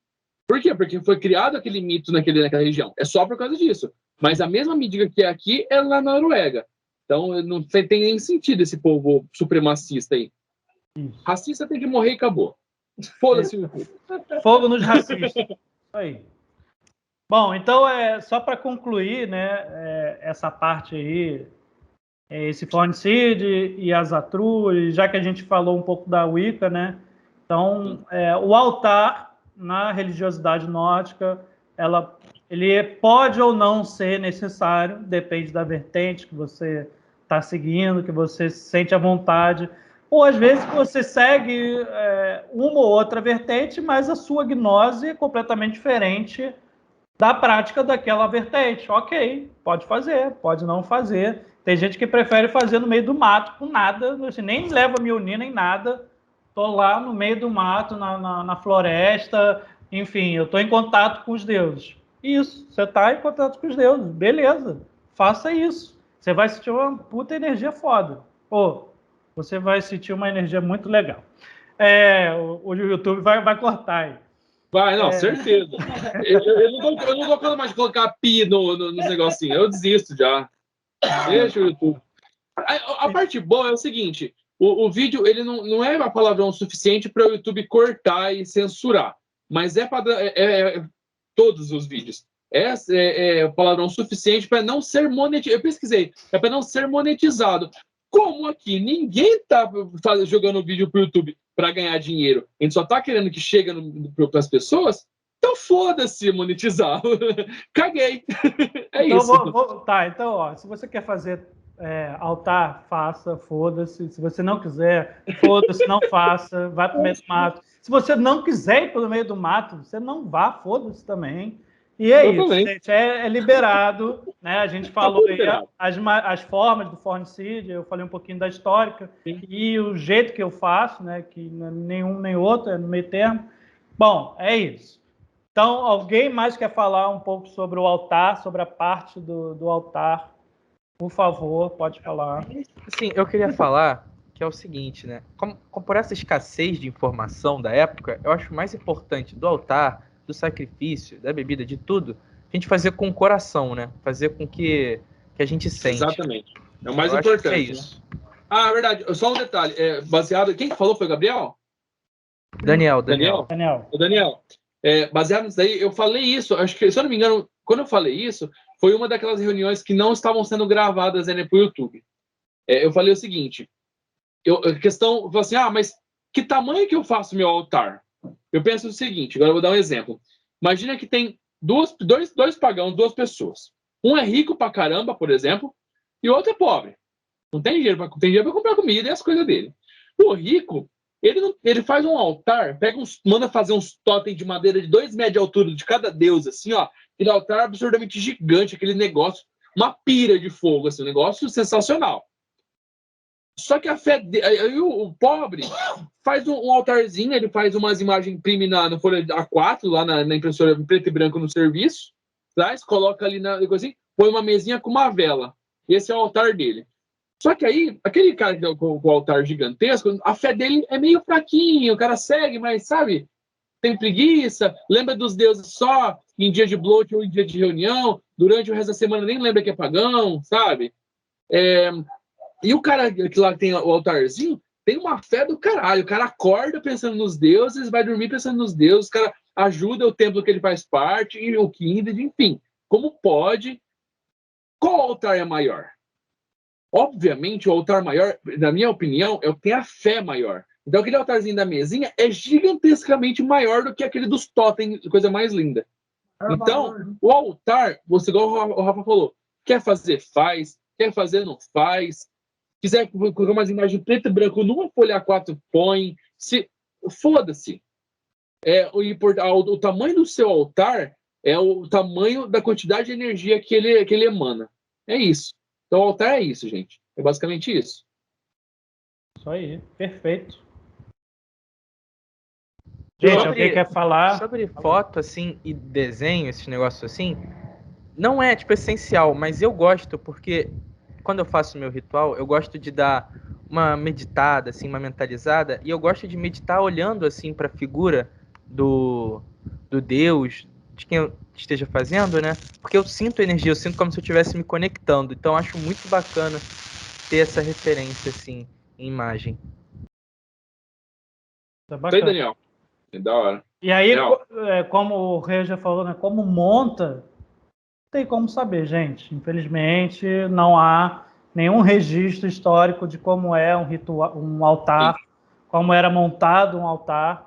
Por quê? Porque foi criado aquele mito naquela região. É só por causa disso. Mas a mesma medida que é aqui é lá na Noruega. Então não tem nem sentido esse povo supremacista aí. Racista tem que morrer e acabou. Foda-se. Fogo nos racistas. Aí. Bom, então só para concluir, né, essa parte aí, esse Fornicide e Azatru, e já que a gente falou um pouco da Wicca, né? Então, o altar na religiosidade nórdica, ele pode ou não ser necessário, depende da vertente que você está seguindo, que você se sente à vontade, ou às vezes você segue uma ou outra vertente, mas a sua gnose é completamente diferente da prática daquela vertente. Ok, pode fazer, pode não fazer. Tem gente que prefere fazer no meio do mato, com nada, assim, nem leva mionina nem nada. Estou lá no meio do mato, na floresta, enfim, eu estou em contato com os deuses. Isso, você está em contato com os deuses, beleza, faça isso. Você vai sentir uma puta energia foda. Você vai sentir uma energia muito legal. O YouTube vai cortar aí. Vai, não, certeza. Eu não dou conta mais de colocar pi nos negocinhos. Eu desisto já. Deixa o YouTube. A parte boa é o seguinte: o vídeo ele não é uma palavrão suficiente para o YouTube cortar e censurar. Mas todos os vídeos. É palavrão suficiente para não ser monetizado. Eu pesquisei. É para não ser monetizado. Como aqui ninguém está jogando vídeo para o YouTube para ganhar dinheiro, a gente só está querendo que chegue para as pessoas, Então foda-se monetizar. Caguei. É Então, isso. então, ó, se você quer fazer altar, faça, foda-se. Se você não quiser, foda-se, não faça, vai pro meio do mato. Se você não quiser ir pro meio do mato, você não vá, foda-se também. E é isso, gente, é liberado, né? A gente falou aí as formas do Fornicid, eu falei um pouquinho da histórica. Sim. E o jeito que eu faço, né? Que nenhum nem outro, é no meio termo. Bom, é isso. Então, alguém mais quer falar um pouco sobre o altar, sobre a parte do altar? Por favor, pode falar. Sim, eu queria falar que é o seguinte, né? Como por essa escassez de informação da época, eu acho mais importante do altar, do sacrifício, da bebida, de tudo, a gente fazer com o coração, né? Fazer com que a gente sente. Exatamente. É o mais eu importante. Acho que é isso. Né? Ah, é verdade. Só um detalhe. Baseado... Quem falou foi o Gabriel? Daniel. O Daniel. Baseado nisso daí, eu falei isso, acho que, se eu não me engano, quando eu falei isso, foi uma daquelas reuniões que não estavam sendo gravadas para o YouTube. Eu falei o seguinte, a questão, eu falei assim, mas que tamanho que eu faço meu altar? Eu penso o seguinte, agora eu vou dar um exemplo. Imagina que tem dois pagãos, duas pessoas. Um é rico pra caramba, por exemplo, e o outro é pobre. Não tem dinheiro para comprar comida e as coisas dele. O rico, ele faz um altar, manda fazer uns totens de madeira de 2 metros de altura de cada deus, assim, ó. Aquele altar absurdamente gigante, aquele negócio, uma pira de fogo, assim, um negócio sensacional. Só que a fé o pobre faz um altarzinho, ele faz umas imagens, imprime na folha A4, lá na impressora em preto e branco no serviço, traz, coloca ali na coisa assim, põe uma mesinha com uma vela. Esse é o altar dele. Só que aí, aquele cara com o altar gigantesco, a fé dele é meio fraquinha, o cara segue, mas, sabe, tem preguiça, lembra dos deuses só em dia de bloat ou em dia de reunião, durante o resto da semana nem lembra que é pagão, sabe? E o cara que lá tem o altarzinho, tem uma fé do caralho, o cara acorda pensando nos deuses, vai dormir pensando nos deuses, o cara ajuda o templo que ele faz parte, e o Kindred, enfim. Como pode? Qual altar é maior? Obviamente, o altar maior, na minha opinião, é o que tem a fé maior. Então, aquele altarzinho da mesinha é gigantescamente maior do que aquele dos totens, coisa mais linda. Então, o altar, você, igual o Rafa falou, quer fazer, faz. Quer fazer, não faz. Quiser colocar umas imagens preto e branco numa folha A4, põe. Foda-se. O tamanho do seu altar é o tamanho da quantidade de energia que ele emana. É isso. Então, o altar é isso, gente. É basicamente isso. Isso aí, perfeito. Gente, alguém quer falar? Sobre foto, assim, e desenho, esses negócios assim, não é, tipo, essencial, mas eu gosto, porque quando eu faço meu ritual, eu gosto de dar uma meditada, assim, uma mentalizada, e eu gosto de meditar olhando, assim, para a figura do Deus, de quem eu esteja fazendo, né? Porque eu sinto energia, eu sinto como se eu estivesse me conectando. Então, eu acho muito bacana ter essa referência, assim, em imagem. Tá bacana. Sei, Daniel. É da hora. E aí, como o Rei já falou, né? Como monta, não tem como saber, gente. Infelizmente, não há nenhum registro histórico de como é um ritual, um altar, como era montado um altar.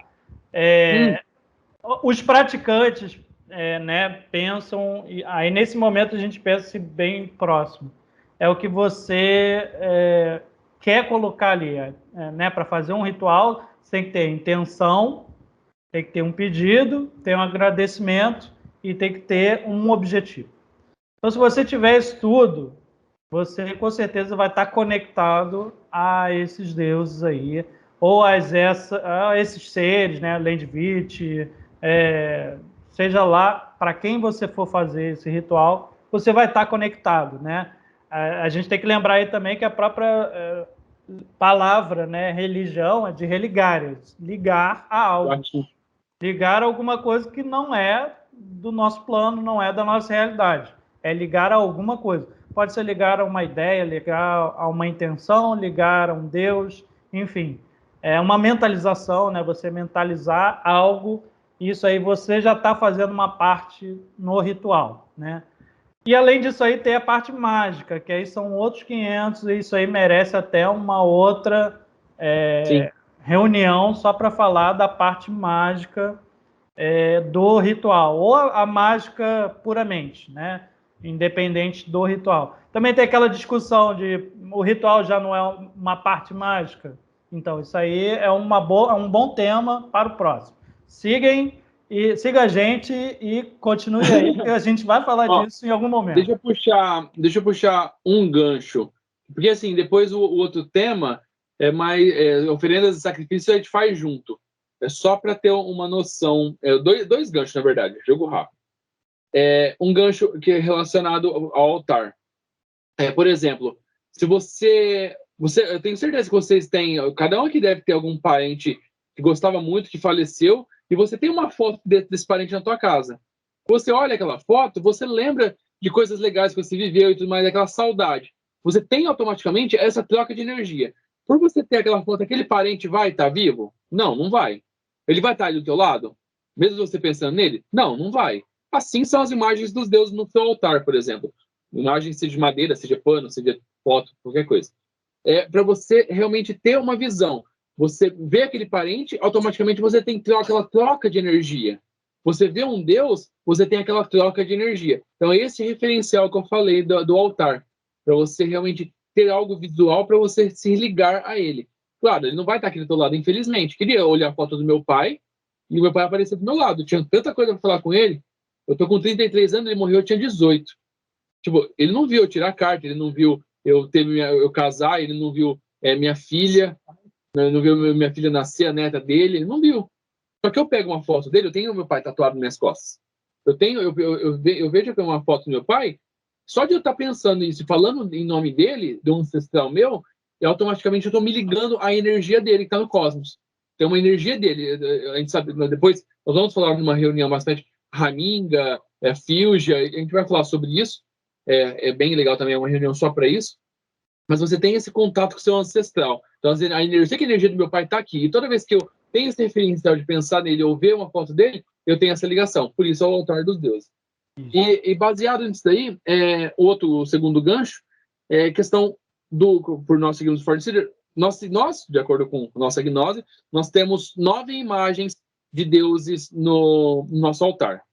Os praticantes, né, pensam, e aí nesse momento a gente pensa bem próximo. É o que você quer colocar ali, né? Para fazer um ritual, você tem que ter intenção, tem que ter um pedido, tem um agradecimento e tem que ter um objetivo. Então, se você tiver isso tudo, você com certeza vai estar conectado a esses deuses aí, ou a esses seres, né? Lendvit, seja lá para quem você for fazer esse ritual, você vai estar conectado, né? A gente tem que lembrar aí também que a própria palavra, né, religião, é de religar, ligar a algo. Ligar a alguma coisa que não é do nosso plano, não é da nossa realidade. É ligar a alguma coisa. Pode ser ligar a uma ideia, ligar a uma intenção, ligar a um Deus, enfim. É uma mentalização, né? Você mentalizar algo, isso aí você já está fazendo uma parte no ritual, né? E além disso aí tem a parte mágica, que aí são outros 500, e isso aí merece até uma outra reunião só para falar da parte mágica, do ritual, ou a mágica puramente, né? Independente do ritual. Também tem aquela discussão de o ritual já não é uma parte mágica. Então, isso aí é um bom tema para o próximo. Siga a gente e continue aí, porque a gente vai falar disso em algum momento. Deixa eu puxar um gancho. Porque, assim, depois o outro tema é mais oferendas e sacrifícios a gente faz junto. É só para ter uma noção. Dois ganchos, na verdade, jogo rápido. Um gancho que é relacionado ao altar. Por exemplo, se eu tenho certeza que vocês têm, cada um aqui deve ter algum parente que gostava muito, que faleceu, e você tem uma foto desse parente na tua casa. Você olha aquela foto, você lembra de coisas legais que você viveu e tudo mais, aquela saudade. Você tem automaticamente essa troca de energia. Por você ter aquela foto, aquele parente vai estar vivo? Não, não vai. Ele vai estar ali do teu lado? Mesmo você pensando nele? Não, não vai. Assim são as imagens dos deuses no seu altar, por exemplo. Imagem seja de madeira, seja pano, seja foto, qualquer coisa. Para você realmente ter uma visão. Você vê aquele parente, automaticamente você tem aquela troca de energia. Você vê um Deus, você tem aquela troca de energia. Então, esse referencial que eu falei do altar, para você realmente ter algo visual para você se ligar a ele. Claro, ele não vai estar aqui do teu lado, infelizmente. Queria olhar a foto do meu pai e o meu pai apareceu do meu lado. Eu tinha tanta coisa para falar com ele. Eu tô com 33 anos, ele morreu, eu tinha 18. Tipo, ele não viu eu tirar carta, ele não viu eu casar, ele não viu minha filha, não viu minha filha nascer, a neta dele, ele não viu. Só que eu pego uma foto dele, eu tenho meu pai tatuado nas minhas costas. Eu vejo uma foto do meu pai, só de eu estar pensando nisso, falando em nome dele, de um ancestral meu, automaticamente eu estou me ligando à energia dele que está no cosmos. Tem uma energia dele, a gente sabe, depois nós vamos falar numa reunião bastante Raminga, Filja, a gente vai falar sobre isso. É bem legal também, é uma reunião só para isso. Mas você tem esse contato com o seu ancestral. Então, eu sei que a energia do meu pai está aqui. E toda vez que eu tenho esse referencial de pensar nele ou ver uma foto dele, eu tenho essa ligação. Por isso é o altar dos deuses. E baseado nisso daí, o segundo gancho, é questão por nós seguirmos o Fortseer, nós, de acordo com nossa gnose, nós temos 9 imagens de deuses no nosso altar.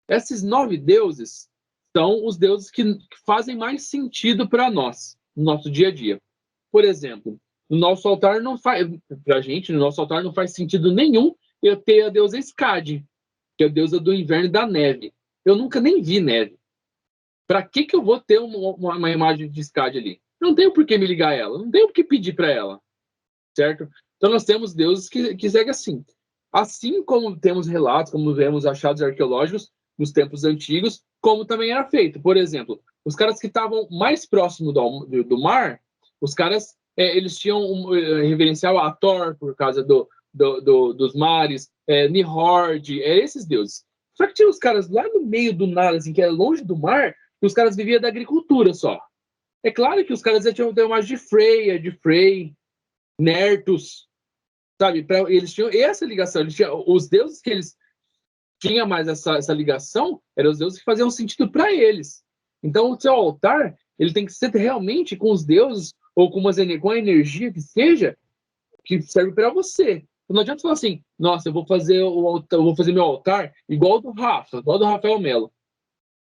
Esses 9 deuses são os deuses que fazem mais sentido para nós, no nosso dia a dia. Por exemplo, no nosso altar não faz, pra gente, no nosso altar não faz sentido nenhum eu ter a deusa Skadi, que é a deusa do inverno e da neve. Eu nunca nem vi neve. Para que eu vou ter uma imagem de Skadi ali? Não tenho por que me ligar a ela, não tenho por que pedir para ela, certo? Então nós temos deuses que seguem assim. Assim como temos relatos, como vemos achados arqueológicos nos tempos antigos, como também era feito. Por exemplo, os caras que estavam mais próximos do mar, os caras eles tinham reverencial a Thor por causa dos mares, Nihord, esses deuses. Só que tinha os caras lá no meio do nada, assim, que era longe do mar, e os caras viviam da agricultura só. É claro que os caras tinham uma imagem de Freya, de Frey, Nertus, sabe? Eles tinham essa ligação. Os deuses que eles tinham mais essa ligação eram os deuses que faziam sentido para eles. Então, o seu altar ele tem que ser realmente com os deuses ou com a energia que seja que serve para você. Não adianta falar assim, nossa, eu vou fazer meu altar igual do Rafa, igual do Rafael Melo.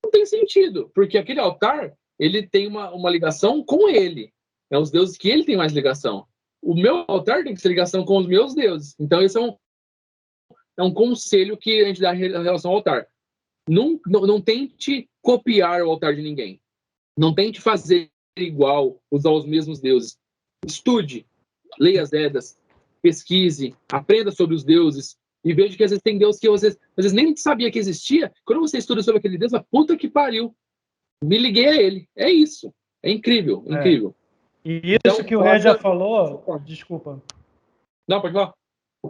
Não tem sentido, porque aquele altar ele tem uma ligação com ele. É os deuses que ele tem mais ligação. O meu altar tem que ter ligação com os meus deuses. Então, esse é um conselho que a gente dá em relação ao altar. Não tente copiar o altar de ninguém. Não tente fazer igual, usar os mesmos deuses. Estude, leia as Edas, pesquise, aprenda sobre os deuses e veja que às vezes tem deus que você às vezes nem sabia que existia. Quando você estuda sobre aquele deus, puta que pariu, me liguei a ele. É isso. É incrível, incrível. E isso então, que o Rê já falou, desculpa. Não, pode falar.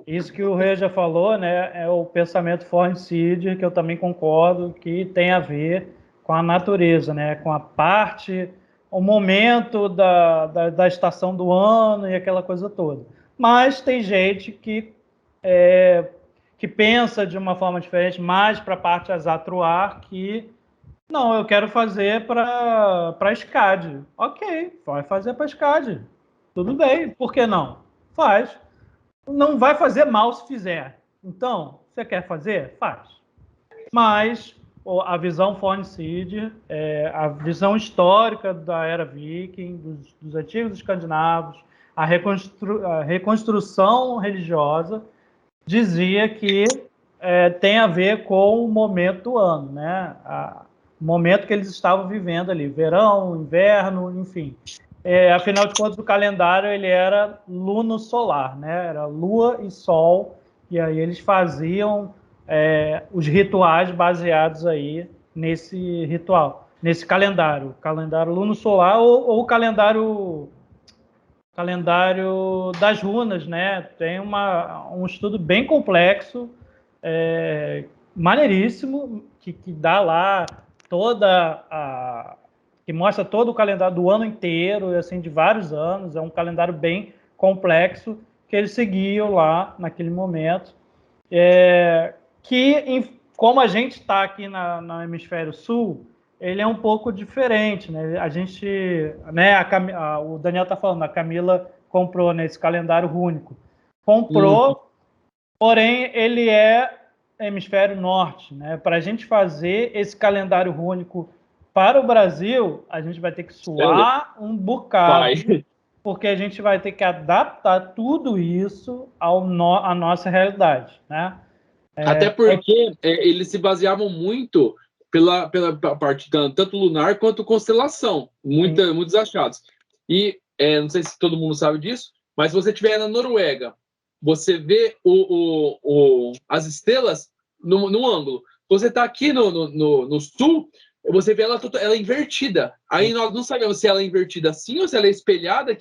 Isso que o Rê já falou, né, é o pensamento Fornseed, que eu também concordo, que tem a ver com a natureza, né, com a parte, o momento da estação do ano e aquela coisa toda. Mas tem gente que pensa de uma forma diferente, mais para a parte azatruar, que não, eu quero fazer para SCAD. Ok, vai fazer para SCAD. Tudo bem, por que não? Faz. Não vai fazer mal se fizer. Então, Você quer fazer? Faz. Mas a visão Fornseed, a visão histórica da era viking, dos antigos escandinavos, a reconstrução religiosa, dizia que tem a ver com o momento do ano, né? O momento que eles estavam vivendo ali, verão, inverno, enfim. Afinal de contas, o calendário ele era luno-solar, né? Era lua e sol, e aí eles faziam os rituais baseados aí nesse ritual, nesse calendário luno-solar ou o calendário das runas, né? Tem um estudo bem complexo, maneiríssimo, que dá lá que mostra todo o calendário do ano inteiro, assim, de vários anos. É um calendário bem complexo que eles seguiam lá naquele momento. Como a gente está aqui no hemisfério sul, ele é um pouco diferente, né? A gente, né? O Daniel está falando, a Camila comprou nesse calendário rúnico. Comprou, porém ele é hemisfério norte, né? Para a gente fazer esse calendário rúnico para o Brasil, a gente vai ter que suar um bocado, porque a gente vai ter que adaptar tudo isso à nossa realidade, né? Até porque eles se baseavam muito pela parte tanto lunar quanto constelação, muitos achados. E não sei se todo mundo sabe disso, mas se você estiver na Noruega, você vê as estrelas no ângulo. Você está aqui no sul, você vê ela invertida. Aí nós não sabemos se ela é invertida assim ou se ela é espelhada.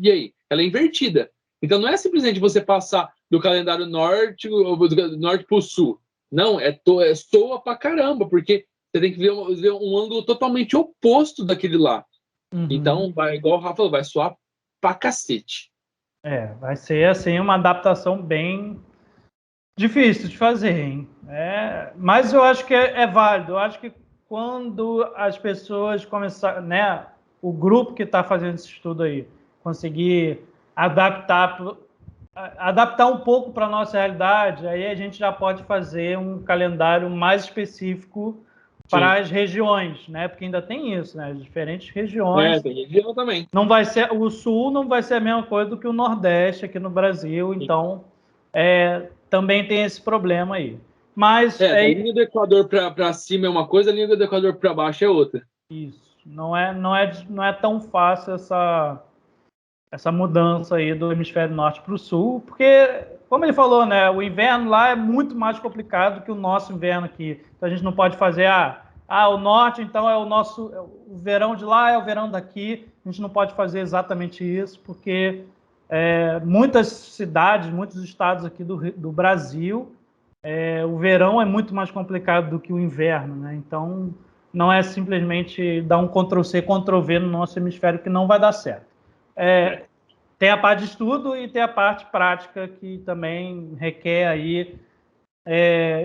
E aí? Ela é invertida. Então não é simplesmente você passar do calendário norte para o sul. Não, soa pra caramba, porque você tem que ver um ângulo totalmente oposto daquele lá. Então, igual o Rafa falou, vai soar pra cacete. Vai ser assim uma adaptação bem difícil de fazer, hein? Mas eu acho que é válido. Eu acho que quando as pessoas começarem, né, o grupo que está fazendo esse estudo aí, conseguir adaptar um pouco para a nossa realidade, aí a gente já pode fazer um calendário mais específico para as regiões, né? Porque ainda tem isso, né? As diferentes regiões. Tem região também. Não vai ser, o Sul não vai ser a mesma coisa do que o Nordeste aqui no Brasil, então também tem esse problema aí. Mas a linha do Equador para cima é uma coisa, a linha do Equador para baixo é outra. Isso. Não é tão fácil essa mudança aí do hemisfério norte para o sul, porque, como ele falou, né, o inverno lá é muito mais complicado que o nosso inverno aqui. Então a gente não pode fazer, o norte, então é o verão de lá é o verão daqui. A gente não pode fazer exatamente isso, porque muitas cidades, muitos estados aqui do Brasil, o verão é muito mais complicado do que o inverno, né? Então não é simplesmente dar um Ctrl+C, Ctrl+V no nosso hemisfério que não vai dar certo. Tem a parte de estudo e tem a parte prática que também requer aí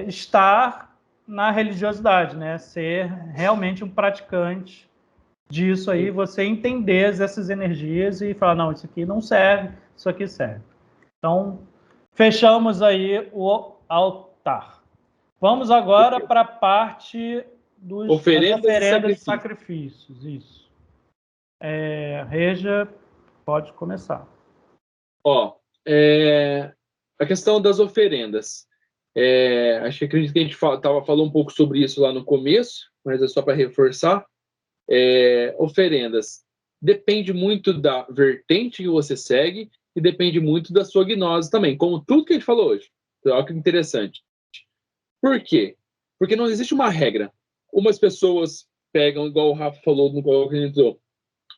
estar na religiosidade, né? Ser realmente um praticante disso aí, você entender essas energias e falar, não, isso aqui não serve, isso aqui serve. Então, fechamos aí o altar. Vamos agora para a parte das oferendas e sacrifícios. Isso. Regia, pode começar. A questão das oferendas. Acredito que a gente falou um pouco sobre isso lá no começo, mas é só para reforçar. Oferendas. Depende muito da vertente que você segue e depende muito da sua gnose também, como tudo que a gente falou hoje. Olha que interessante. Por quê? Porque não existe uma regra. Umas pessoas pegam, igual o Rafa falou no que a gente falou,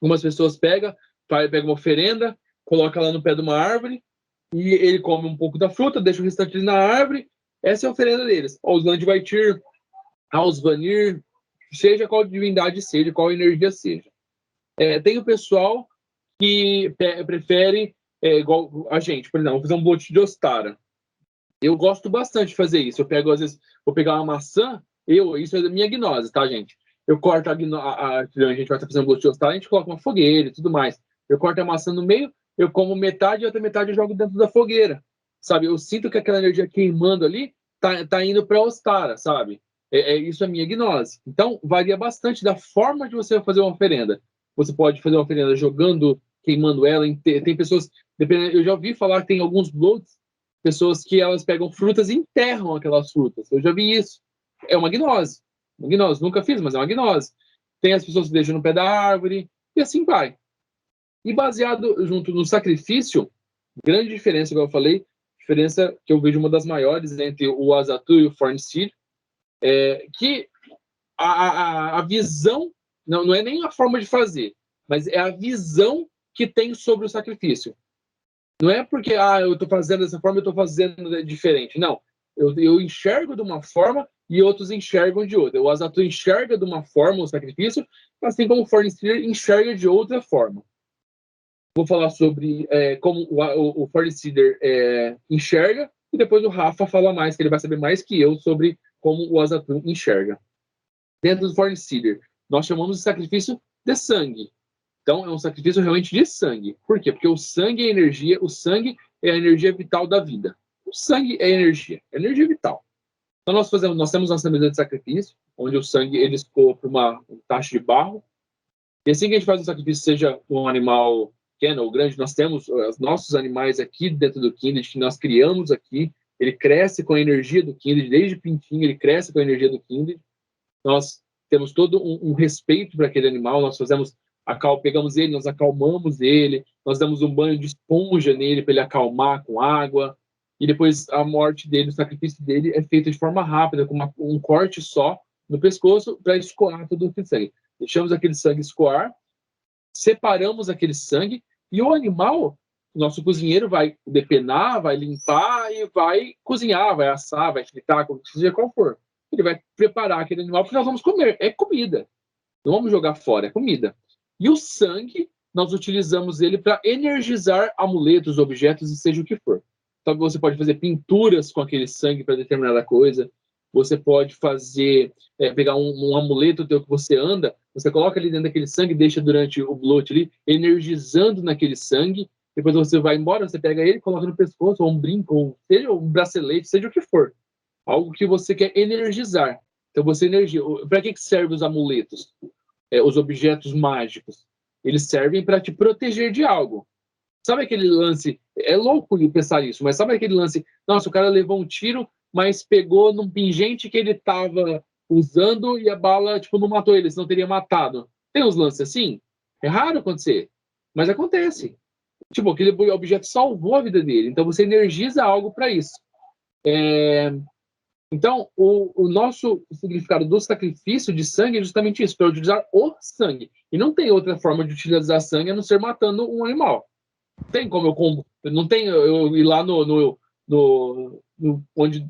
umas pessoas pegam uma oferenda, coloca lá no pé de uma árvore e ele come um pouco da fruta, deixa o restante na árvore. Essa é a oferenda deles. Aos Landvaitir, aos Vanir, seja qual divindade seja, qual energia seja. Tem o pessoal que prefere, igual a gente, por exemplo, fazer um bote de Ostara. Eu gosto bastante de fazer isso. Eu pego, às vezes, vou pegar uma maçã, isso é da minha gnose, tá, gente? Eu corto a gente vai estar fazendo bote de Ostara, a gente coloca uma fogueira e tudo mais. Eu corto a maçã no meio, eu como metade e a outra metade eu jogo dentro da fogueira. Sabe? Eu sinto que aquela energia queimando ali tá indo para Ostara, sabe? Isso é minha gnose. Então, varia bastante da forma de você fazer uma oferenda. Você pode fazer uma oferenda jogando, queimando ela. Tem pessoas, dependendo, eu já ouvi falar que tem alguns bloats, pessoas que elas pegam frutas e enterram aquelas frutas. Eu já vi isso. É uma gnose. Uma gnose. Nunca fiz, mas é uma gnose. Tem as pessoas que deixam no pé da árvore, e assim vai. E baseado junto no sacrifício, grande diferença, como eu falei, diferença que eu vejo uma das maiores entre o Azatu e o Thorn Seed, que a visão, não é nem a forma de fazer, mas é a visão que tem sobre o sacrifício. Não é porque eu estou fazendo dessa forma, eu estou fazendo diferente. Não. Eu enxergo de uma forma e outros enxergam de outra. O Azatu enxerga de uma forma o sacrifício, assim como o Fornisteer enxerga de outra forma. Vou falar sobre como o Fornisteer enxerga, e depois o Rafa fala mais, que ele vai saber mais que eu sobre como o Azatu enxerga. Dentro do Fornisteer, nós chamamos de sacrifício de sangue. Então, é um sacrifício realmente de sangue. Por quê? Porque o sangue é energia, o sangue é a energia vital da vida. O sangue é energia vital. Então, nós temos nossa mesa de sacrifício, onde o sangue ele escoa para uma taxa de barro. E assim que a gente faz um sacrifício, seja um animal pequeno ou grande, nós temos os nossos animais aqui dentro do Kindred, que nós criamos aqui. Ele cresce com a energia do Kindred, desde pintinho ele cresce com a energia do Kindred. Nós temos todo um respeito para aquele animal, nós pegamos ele, nós acalmamos ele, nós damos um banho de esponja nele para ele acalmar com água, e depois a morte dele, o sacrifício dele é feito de forma rápida, com um corte só no pescoço para escoar todo o sangue. Deixamos aquele sangue escoar, separamos aquele sangue, e o animal, o nosso cozinheiro vai depenar, vai limpar e vai cozinhar, vai assar, vai fritar, seja qual for. Ele vai preparar aquele animal porque nós vamos comer. É comida. Não vamos jogar fora, é comida. E o sangue, nós utilizamos ele para energizar amuletos, objetos e seja o que for. Então, você pode fazer pinturas com aquele sangue para determinada coisa. Você pode pegar um amuleto teu que você anda, você coloca ali dentro daquele sangue, deixa durante o bloat ali, energizando naquele sangue. Depois você vai embora, você pega ele, coloca no pescoço, ou um brinco, ou seja um bracelete, seja o que for. Algo que você quer energizar. Então, você energia. Para que servem os amuletos? Os objetos mágicos. Eles servem para te proteger de algo. Sabe aquele lance? É louco pensar isso, mas sabe aquele lance? Nossa, o cara levou um tiro, mas pegou num pingente que ele estava usando e a bala não matou ele, senão teria matado. Tem uns lances assim? É raro acontecer, mas acontece. Aquele objeto salvou a vida dele. Então, você energiza algo para isso. Então, o nosso significado do sacrifício de sangue é justamente isso, para utilizar o sangue. E não tem outra forma de utilizar sangue a não ser matando um animal. Tem como não tem eu ir lá onde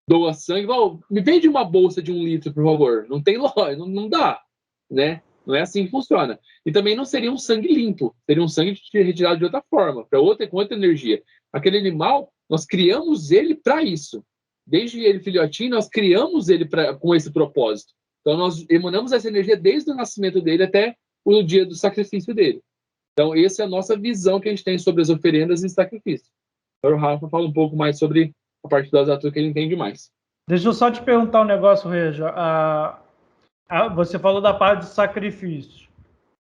doa sangue, me vende uma bolsa de 1 litro, por favor. Não tem loja, não dá, né? Não é assim que funciona. E também não seria um sangue limpo, seria um sangue retirado de outra forma, com outra energia. Aquele animal, nós criamos ele para isso. Desde ele filhotinho, nós criamos ele com esse propósito. Então, nós emanamos essa energia desde o nascimento dele até o dia do sacrifício dele. Então, essa é a nossa visão que a gente tem sobre as oferendas e sacrifício. Agora o Rafa fala um pouco mais sobre a parte do Azatu, que ele entende mais. Deixa eu só te perguntar um negócio, Reja. Você falou da parte de sacrifício.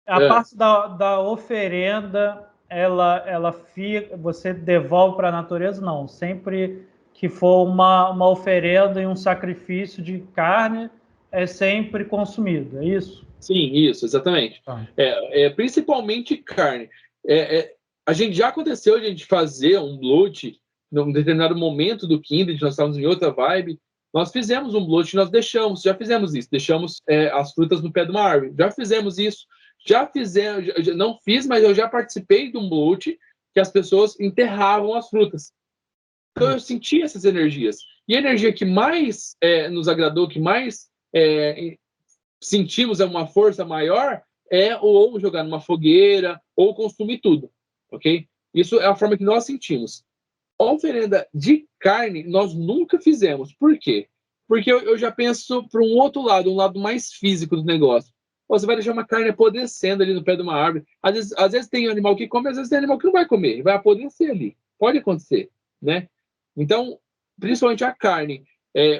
A parte da oferenda, ela fica, você devolve para a natureza? Não. Sempre que for uma oferenda e um sacrifício de carne, é sempre consumido, é isso? Sim, isso, exatamente. Principalmente carne. A gente já aconteceu de a gente fazer um bloat num determinado momento do Kindred, nós estávamos em outra vibe, nós fizemos um bloat, já fizemos isso, deixamos as frutas no pé de uma árvore, já fizemos isso, não fiz, mas eu já participei de um bloat que as pessoas enterravam as frutas. Então eu senti essas energias. E a energia que mais nos agradou, que mais sentimos uma força maior, ou jogar numa fogueira, ou consumir tudo. Ok? Isso é a forma que nós sentimos. A oferenda de carne, nós nunca fizemos. Por quê? Porque eu já penso para um outro lado, um lado mais físico do negócio. Você vai deixar uma carne apodrecendo ali no pé de uma árvore. Às vezes tem animal que come, às vezes tem animal que não vai comer. Vai apodrecer ali. Pode acontecer, né? Então, principalmente a carne,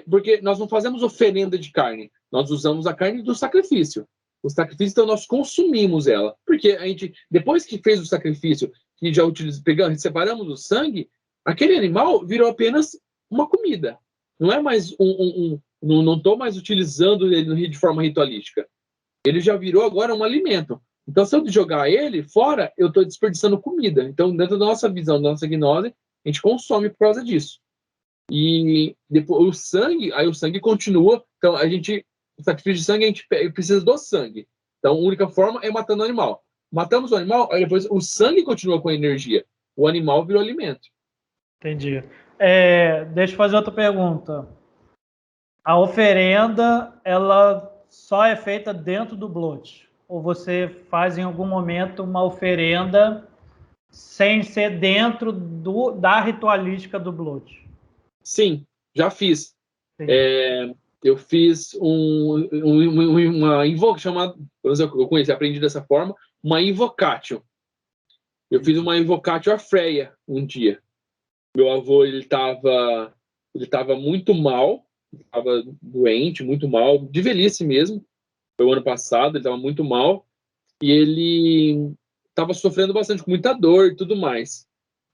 Porque nós não fazemos oferenda de carne, nós usamos a carne do sacrifício. O sacrifício, então, nós consumimos ela. Porque a gente, depois que fez o sacrifício, que já pegamos, separamos o sangue, aquele animal virou apenas uma comida. Não é mais não estou mais utilizando ele de forma ritualística. Ele já virou agora um alimento. Então, se eu jogar ele fora, eu estou desperdiçando comida. Então, dentro da nossa visão, da nossa gnose, a gente consome por causa disso. E depois o sangue continua. Então, o sacrifício de sangue, a gente precisa do sangue. Então, a única forma é matando o animal. Matamos o animal, aí depois o sangue continua com a energia. O animal virou alimento. Entendi. Deixa eu fazer outra pergunta. A oferenda, ela só é feita dentro do blote? Ou você faz em algum momento uma oferenda sem ser dentro da ritualística do blote? Sim, já fiz. Eu fiz uma invocação chamada, eu conheci, aprendi dessa forma, uma invocatio. Eu fiz uma invocatio a Freia um dia. Meu avô, ele estava muito mal, estava doente, muito mal, de velhice mesmo. Foi o ano passado, ele estava muito mal. E ele estava sofrendo bastante, com muita dor e tudo mais.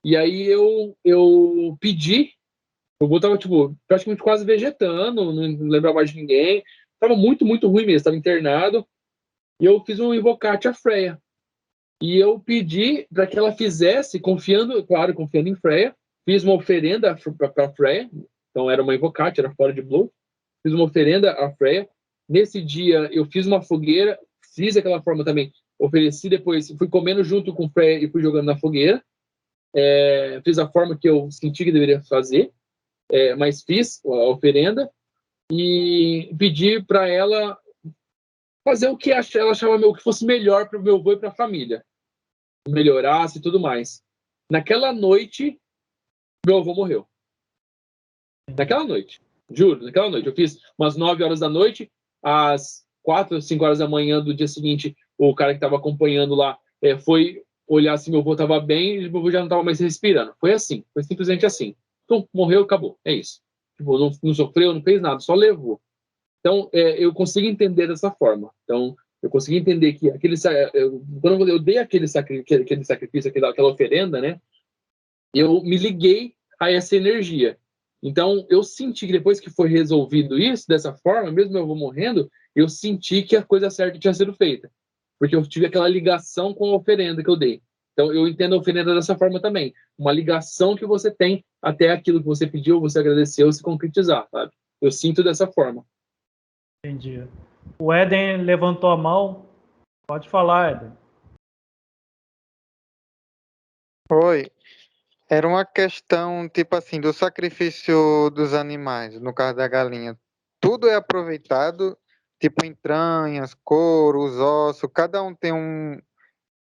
E aí eu pedi, eu estava praticamente quase vegetando, não lembrava mais de ninguém. Estava muito, muito ruim mesmo, estava internado. E eu fiz um invocatio a Freia. E eu pedi para que ela fizesse, confiando em Freia, fiz uma oferenda para a Freia. Então era uma invocatio, era fora de Blood. Fiz uma oferenda à Freia. Nesse dia eu fiz uma fogueira, fiz aquela forma também, ofereci depois, fui comendo junto com Freia e fui jogando na fogueira. Fiz a forma que eu senti que deveria fazer, mas fiz a oferenda e pedi para ela fazer o que ela achava que fosse melhor para o meu avô e para a família, melhorasse e tudo mais. Naquela noite, meu avô morreu. Naquela noite, juro, naquela noite. Eu fiz umas 9 horas da noite, às 4, 5 horas da manhã do dia seguinte, o cara que estava acompanhando lá foi olhar se meu avô estava bem e meu avô já não estava mais respirando. Foi assim, foi simplesmente assim. Então, morreu, acabou, é isso. Tipo, não sofreu, não fez nada, só levou. Então, eu consigo entender dessa forma. Então, eu consegui entender que quando eu dei aquele sacrifício, aquela oferenda, né, eu me liguei a essa energia. Então, eu senti que depois que foi resolvido isso, dessa forma, mesmo eu vou morrendo, eu senti que a coisa certa tinha sido feita. Porque eu tive aquela ligação com a oferenda que eu dei. Então, eu entendo a oferenda dessa forma também. Uma ligação que você tem até aquilo que você pediu, você agradeceu, se concretizar, sabe? Eu sinto dessa forma. Entendi. O Éden levantou a mão. Pode falar, Éden. Oi. Era uma questão, tipo assim, do sacrifício dos animais, no caso da galinha. Tudo é aproveitado, tipo entranhas, couro, os ossos, cada um tem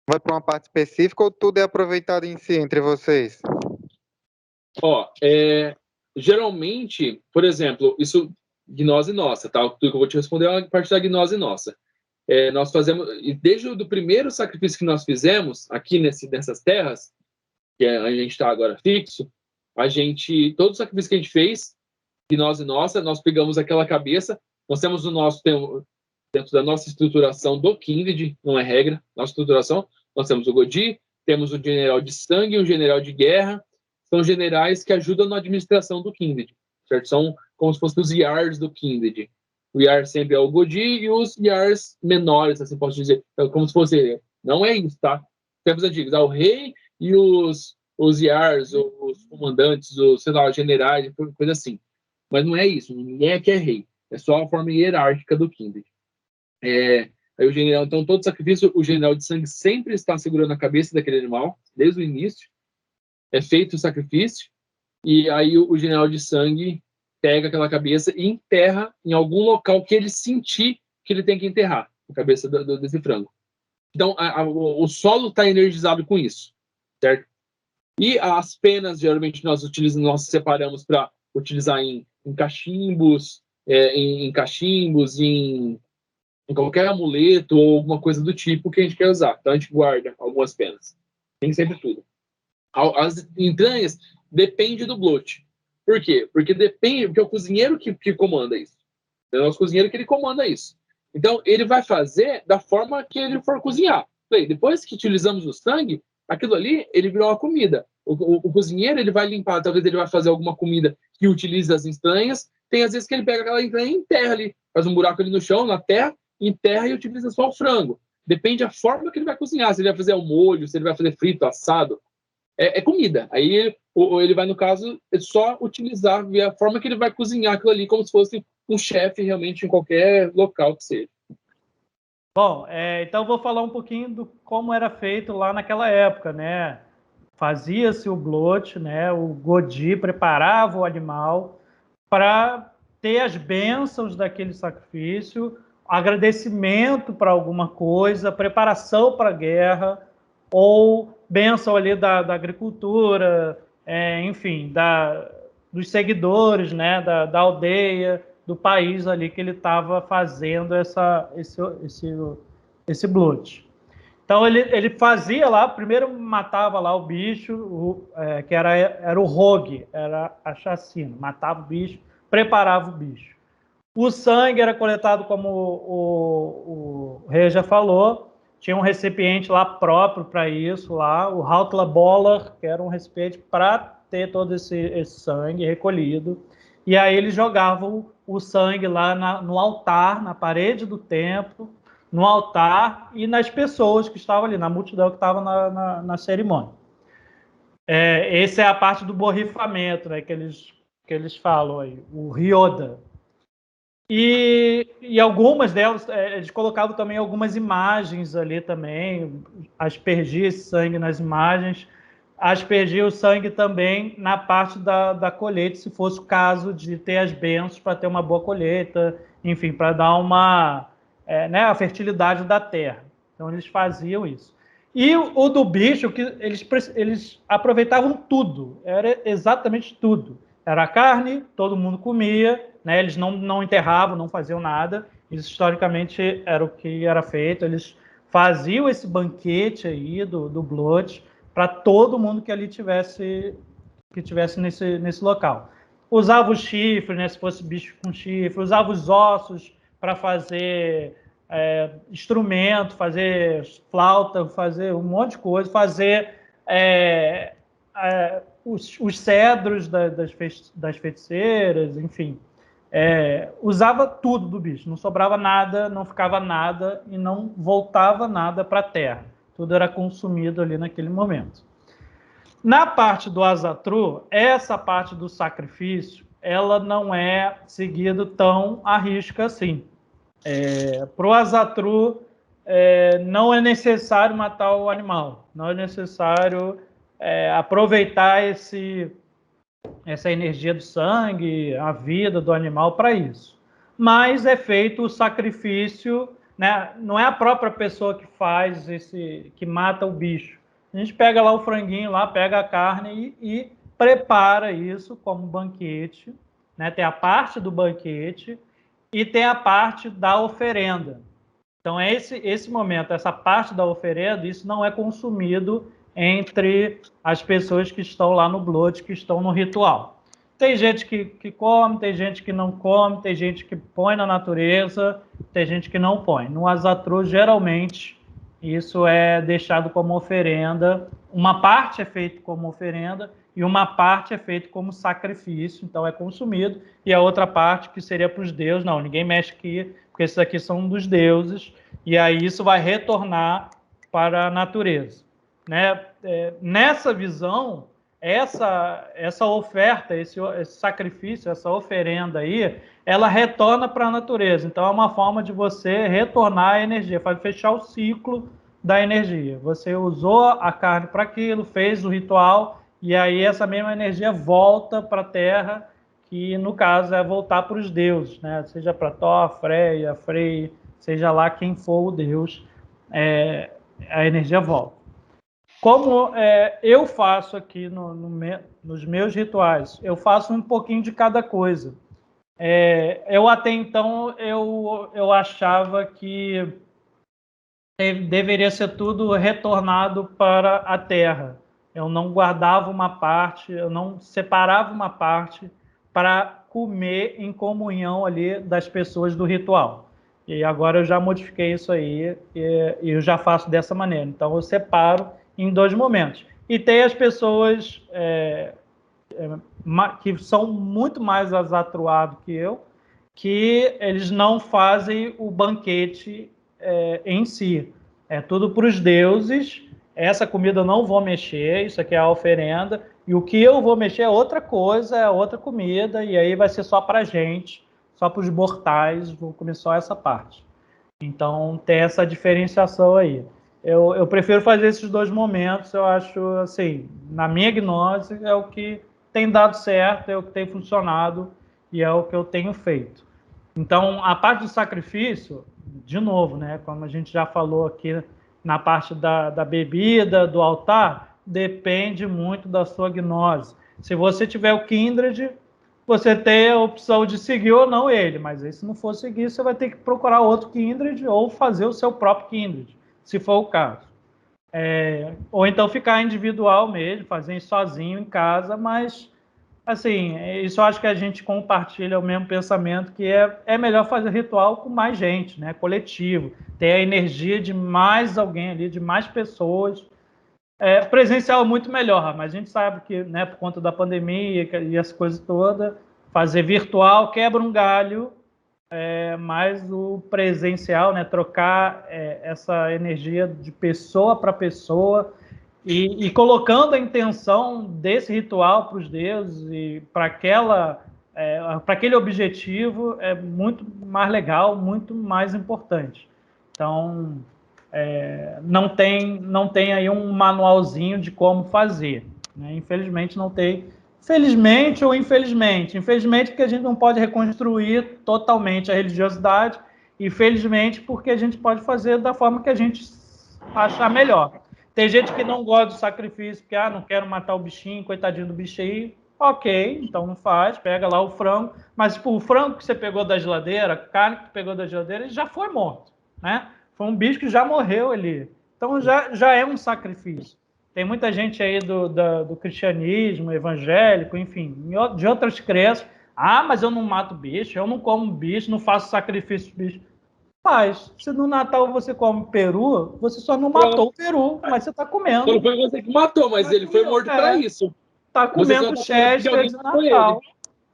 vai para uma parte específica ou tudo é aproveitado em si, entre vocês? Geralmente, por exemplo, isso, gnose nossa, tá? Tudo que eu vou te responder é uma parte da gnose nossa. Nós fazemos, e desde o primeiro sacrifício que nós fizemos aqui nessas terras, que a gente está agora fixo, todo o sacrifício que a gente fez, gnose nossa, nós pegamos aquela cabeça, nós temos dentro da nossa estruturação do Kindred, não é regra, nossa estruturação, nós temos o Godi, temos um general de sangue, um general de guerra, são generais que ajudam na administração do Kindred, certo? São como se fossem os Yars do Kindred. O Yar sempre é o Godi e os Yars menores, assim posso dizer, como se fosse, não é isso, tá? Tempos antigos, o rei e os Yars, os comandantes, sei lá, os generais, coisa assim. Mas não é isso, ninguém aqui é rei, é só a forma hierárquica do Kindred. Aí o general, então, todo sacrifício, o general de sangue sempre está segurando a cabeça daquele animal, desde o início. É feito o sacrifício, e aí o general de sangue pega aquela cabeça e enterra em algum local que ele sentir que ele tem que enterrar a cabeça desse frango. Então, o solo está energizado com isso, certo? E as penas, geralmente, nós separamos para utilizar em cachimbos, em cachimbos, em qualquer amuleto ou alguma coisa do tipo que a gente quer usar. Então, a gente guarda algumas penas. Tem sempre tudo. As entranhas depende do bloat. Por quê? Porque depende, porque é o cozinheiro que comanda isso. É o nosso cozinheiro que ele comanda isso. Então, ele vai fazer da forma que ele for cozinhar. Depois que utilizamos o sangue, aquilo ali, ele virou uma comida. O cozinheiro, ele vai limpar, talvez ele vai fazer alguma comida que utiliza as entranhas. Tem às vezes que ele pega aquela entranha e enterra ali, faz um buraco ali no chão, na terra, enterra e utiliza só o frango. Depende da forma que ele vai cozinhar, se ele vai fazer ao molho, se ele vai fazer frito, assado. É comida. Aí ele vai, no caso, só utilizar a forma que ele vai cozinhar aquilo ali, como se fosse um chefe realmente em qualquer local que seja. Bom, então eu vou falar um pouquinho do como era feito lá naquela época, né? Fazia-se o blote, né? O godi preparava o animal para ter as bênçãos daquele sacrifício, agradecimento para alguma coisa, preparação para a guerra, ou bênção ali da agricultura, enfim, dos seguidores, né? Da aldeia, do país ali que ele estava fazendo esse blote. Então ele fazia lá, primeiro matava lá o bicho, que era o rogue, era a chacina, matava o bicho, preparava o bicho. O sangue era coletado, como o rei já falou, tinha um recipiente lá próprio para isso, lá, o Hautla Boller, que era um recipiente para ter todo esse sangue recolhido. E aí eles jogavam o sangue lá no altar, na parede do templo, no altar e nas pessoas que estavam ali, na multidão que estava na cerimônia. Essa é a parte do borrifamento, né, que eles falam aí, o Rioda. E algumas delas, eles colocavam também algumas imagens ali também, aspergia esse sangue nas imagens, aspergia o sangue também na parte da colheita, se fosse o caso de ter as bênçãos para ter uma boa colheita, enfim, para dar né, a fertilidade da terra. Então, eles faziam isso. E o do bicho, que eles aproveitavam tudo, era exatamente tudo. Era carne, todo mundo comia, né? Eles não enterravam, não faziam nada. Isso, historicamente, era o que era feito. Eles faziam esse banquete aí do blote para todo mundo que ali tivesse nesse local. Usava os chifres, né? Se fosse bicho com chifre, usava os ossos para fazer instrumento, fazer flauta, fazer um monte de coisa, fazer os cedros das feiticeiras, enfim. Usava tudo do bicho, não sobrava nada, não ficava nada e não voltava nada para a terra. Tudo era consumido ali naquele momento. Na parte do Asatru, essa parte do sacrifício, ela não é seguida tão à risca assim. Para o Asatru, não é necessário matar o animal, não é necessário aproveitar essa energia do sangue, a vida do animal para isso. Mas é feito o sacrifício, né? Não é a própria pessoa que faz que mata o bicho. A gente pega lá o franguinho, lá pega a carne e prepara isso como banquete, né? Tem a parte do banquete e tem a parte da oferenda. Então, esse momento, essa parte da oferenda, isso não é consumido entre as pessoas que estão lá no blote, que estão no ritual. Tem gente que come, tem gente que não come, tem gente que põe na natureza, tem gente que não põe. No Asatru, geralmente, isso é deixado como oferenda. Uma parte é feita como oferenda e uma parte é feita como sacrifício, então é consumido. E a outra parte, que seria para os deuses, não, ninguém mexe aqui, porque esses aqui são dos deuses, e aí isso vai retornar para a natureza. Né? Nessa visão, essa oferta, esse sacrifício, essa oferenda aí, ela retorna para a natureza. Então, é uma forma de você retornar a energia, faz fechar o ciclo da energia. Você usou a carne para aquilo, fez o ritual, e aí essa mesma energia volta para a Terra, que no caso é voltar para os deuses, né? Seja para Thor, Freya, Frey, seja lá quem for o deus, a energia volta. Como eu faço aqui nos meus rituais, eu faço um pouquinho de cada coisa. Eu até então eu achava que deveria ser tudo retornado para a terra. Eu não guardava uma parte, eu não separava uma parte para comer em comunhão ali das pessoas do ritual. E agora eu já modifiquei isso aí e eu já faço dessa maneira. Então eu separo em 2 momentos. E tem as pessoas que são muito mais azatruados que eu, que eles não fazem o banquete em si. É tudo para os deuses. Essa comida eu não vou mexer, isso aqui é a oferenda. E o que eu vou mexer é outra coisa, é outra comida, e aí vai ser só para a gente, só para os mortais, vou comer só essa parte. Então tem essa diferenciação aí. Eu prefiro fazer esses 2 momentos, eu acho, assim, na minha gnose, é o que tem dado certo, é o que tem funcionado e é o que eu tenho feito. Então, a parte do sacrifício, de novo, né, como a gente já falou aqui na parte da bebida, do altar, depende muito da sua gnose. Se você tiver o Kindred, você tem a opção de seguir ou não ele, mas aí se não for seguir, você vai ter que procurar outro Kindred ou fazer o seu próprio Kindred, se for o caso. Ou então ficar individual mesmo, fazer isso sozinho em casa, mas assim, isso eu acho que a gente compartilha o mesmo pensamento, que é melhor fazer ritual com mais gente, né? Coletivo, ter a energia de mais alguém ali, de mais pessoas. Presencial é muito melhor, mas a gente sabe que, né, por conta da pandemia e as coisas todas, fazer virtual quebra um galho, mas o presencial, né, trocar essa energia de pessoa para pessoa e colocando a intenção desse ritual para os deuses e para aquele objetivo é muito mais legal, muito mais importante. Então, não tem aí um manualzinho de como fazer, né? Infelizmente não tem. Felizmente ou infelizmente. Infelizmente porque a gente não pode reconstruir totalmente a religiosidade e felizmente porque a gente pode fazer da forma que a gente achar melhor. Tem gente que não gosta do sacrifício, porque não quero matar o bichinho, coitadinho do bicho aí. Ok, então não faz, pega lá o frango. Mas tipo, o frango que você pegou da geladeira, a carne que pegou da geladeira, ele já foi morto, né? Foi um bicho que já morreu ali. Então já é um sacrifício. Tem muita gente aí do cristianismo, evangélico, enfim, de outras crenças. Mas eu não mato bicho, eu não como bicho, não faço sacrifício de bicho. Faz. Se no Natal você come peru, você só não matou o peru, mas você está comendo. Não foi você que matou, mas ele foi morto para isso. Está comendo Chester de Natal.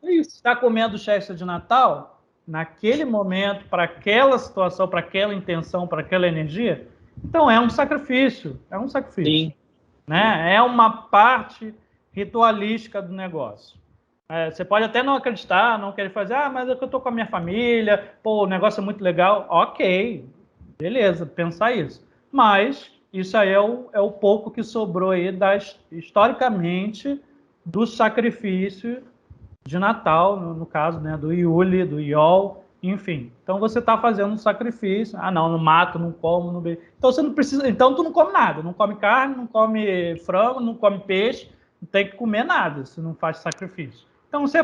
É isso. Está comendo Chester de Natal, naquele momento, para aquela situação, para aquela intenção, para aquela energia, então é um sacrifício. É um sacrifício. Sim. Né? É uma parte ritualística do negócio. Você pode até não acreditar, não querer fazer, mas é que eu estou com a minha família, pô, o negócio é muito legal. Ok, beleza, pensar isso. Mas isso aí é o pouco que sobrou aí, historicamente, do sacrifício de Natal, no caso, né, do Yule, do Yol, enfim. Então você está fazendo um sacrifício. Não mato, não como, não bebo. Então você não precisa. Então tu não come nada, não come carne, não come frango, não come peixe, não tem que comer nada se não faz sacrifício. Então você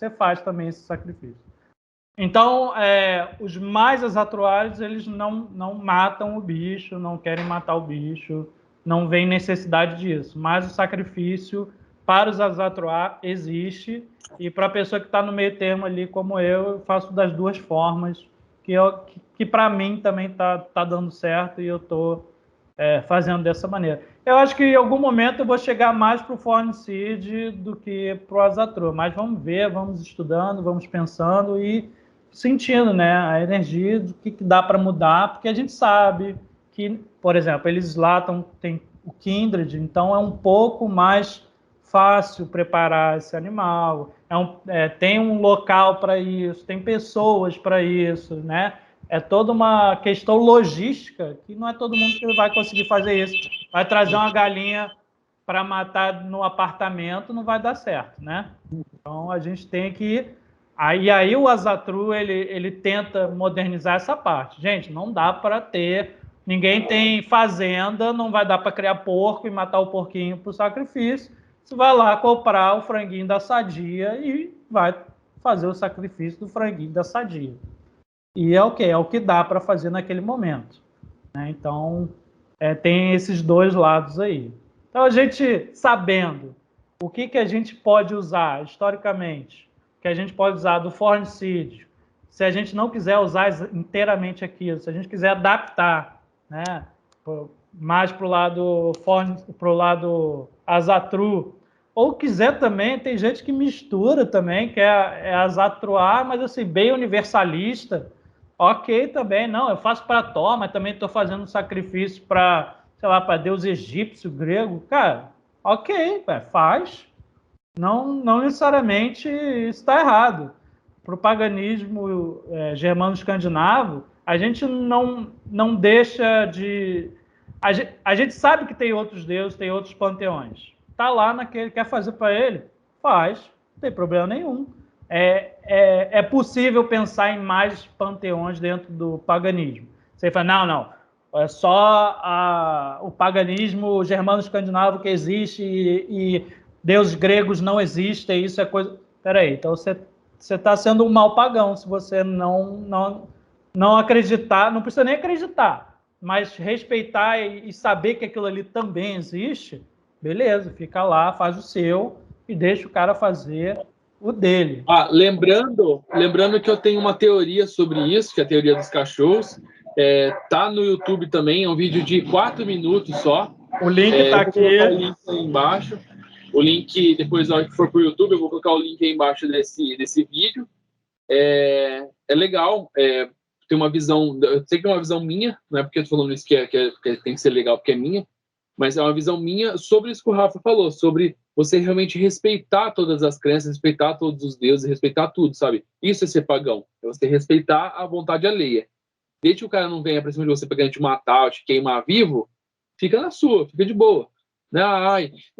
faz também esse sacrifício. Então os mais exatruários, eles não matam o bicho, não querem matar o bicho, não vem necessidade disso. Mas o sacrifício para os azatruá existe, e para a pessoa que está no meio termo ali, como eu faço das 2 formas, que para mim também tá dando certo, e eu estou fazendo dessa maneira. Eu acho que em algum momento eu vou chegar mais para o Forne Seed do que para o Azatru, mas vamos ver, vamos estudando, vamos pensando e sentindo, né, a energia do que dá para mudar, porque a gente sabe que, por exemplo, eles lá tem o Kindred, então é um pouco mais fácil preparar esse animal, tem um local para isso, tem pessoas para isso, né? É toda uma questão logística que não é todo mundo que vai conseguir fazer isso. Vai trazer uma galinha para matar no apartamento, não vai dar certo, né? Então a gente tem que... Aí o Azatru, ele tenta modernizar essa parte. Gente, não dá para ter... Ninguém tem fazenda, não vai dar para criar porco e matar o porquinho para o sacrifício. Você vai lá comprar o franguinho da sadia e vai fazer o sacrifício do franguinho da sadia. E é o que? É o que dá para fazer naquele momento, né? Então, tem esses 2 lados aí. Então, a gente sabendo o que a gente pode usar historicamente, que a gente pode usar do fornicídio, se a gente não quiser usar inteiramente aquilo, se a gente quiser adaptar, né, mais para o lado azatru, ou quiser também, tem gente que mistura também, que é azatruar, mas assim, bem universalista, ok também, não, eu faço para Thor, mas também estou fazendo um sacrifício para, sei lá, para deus egípcio, grego, cara, ok, faz, não necessariamente isso está errado. Para o paganismo germano-escandinavo, a gente não deixa de... A gente sabe que tem outros deuses, tem outros panteões. Está lá naquele, quer fazer para ele? Faz, não tem problema nenhum. É possível pensar em mais panteões dentro do paganismo. Você fala, não, é só o paganismo germano-escandinavo que existe e deuses gregos não existem, isso é coisa... Peraí, então você está sendo um mau pagão se você não acreditar, não precisa nem acreditar, mas respeitar e saber que aquilo ali também existe, beleza, fica lá, faz o seu e deixa o cara fazer o dele. Lembrando que eu tenho uma teoria sobre isso, que é a teoria dos cachorros. Tá no YouTube também, é um vídeo de 4 minutos só. O link está aqui. Vou colocar o link aí embaixo. O link, depois, na hora que for para o YouTube, eu vou colocar o link aí embaixo desse vídeo. É legal, tem uma visão, eu sei que é uma visão minha, não é porque eu tô falando isso que tem que ser legal porque é minha, mas é uma visão minha sobre isso que o Rafa falou, sobre você realmente respeitar todas as crenças, respeitar todos os deuses, respeitar tudo, sabe? Isso é ser pagão, é você respeitar a vontade alheia. Desde que o cara não venha pra cima de você pra te matar, te queimar vivo, fica na sua, fica de boa. Né?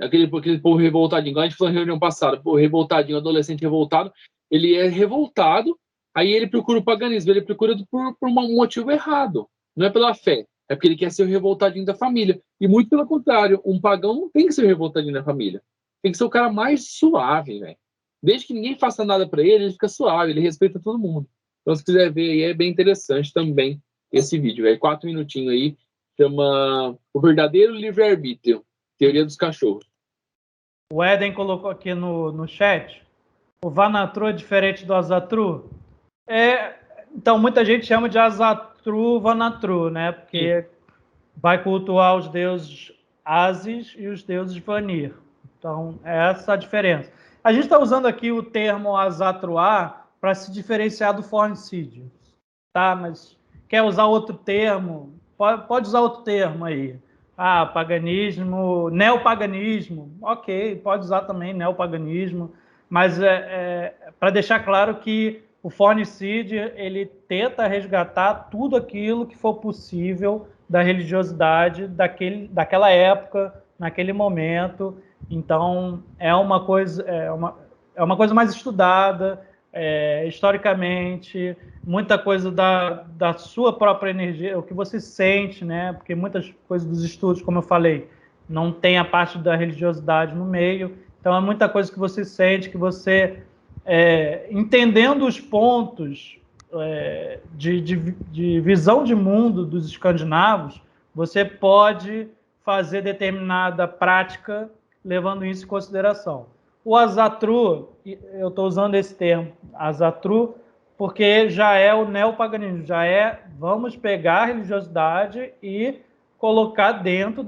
Aquele povo revoltadinho, igual a gente falou na reunião passada, revoltadinho, adolescente revoltado, ele é revoltado, aí ele procura o paganismo, ele procura por um motivo errado, não é pela fé, é porque ele quer ser o revoltadinho da família. E muito pelo contrário, um pagão não tem que ser o revoltadinho da família, tem que ser o cara mais suave, velho. Desde que ninguém faça nada para ele fica suave, ele respeita todo mundo. Então, se quiser ver aí, é bem interessante também esse vídeo, 4 minutinhos aí, chama O Verdadeiro Livre-Arbítrio, Teoria dos Cachorros. O Éden colocou aqui no chat, o Vanatru é diferente do Azatru? Então, muita gente chama de Azatru Vanatru, né? Porque vai cultuar os deuses Asis e os deuses Vanir. Então, é essa a diferença. A gente está usando aqui o termo Azatruá para se diferenciar do fornicídio. Tá? Mas quer usar outro termo? Pode usar outro termo aí. Paganismo, neopaganismo. Ok, pode usar também neopaganismo. Mas para deixar claro que o fornicídio ele tenta resgatar tudo aquilo que for possível da religiosidade daquela época, naquele momento. Então, é uma coisa mais estudada, historicamente, muita coisa da sua própria energia, o que você sente, né? Porque muitas coisas dos estudos, como eu falei, não tem a parte da religiosidade no meio. Então, é muita coisa que você sente, que você, entendendo os pontos de visão de mundo dos escandinavos, você pode fazer determinada prática levando isso em consideração. O Azatru, eu estou usando esse termo, Azatru, porque já é o neopaganismo, vamos pegar a religiosidade e colocar dentro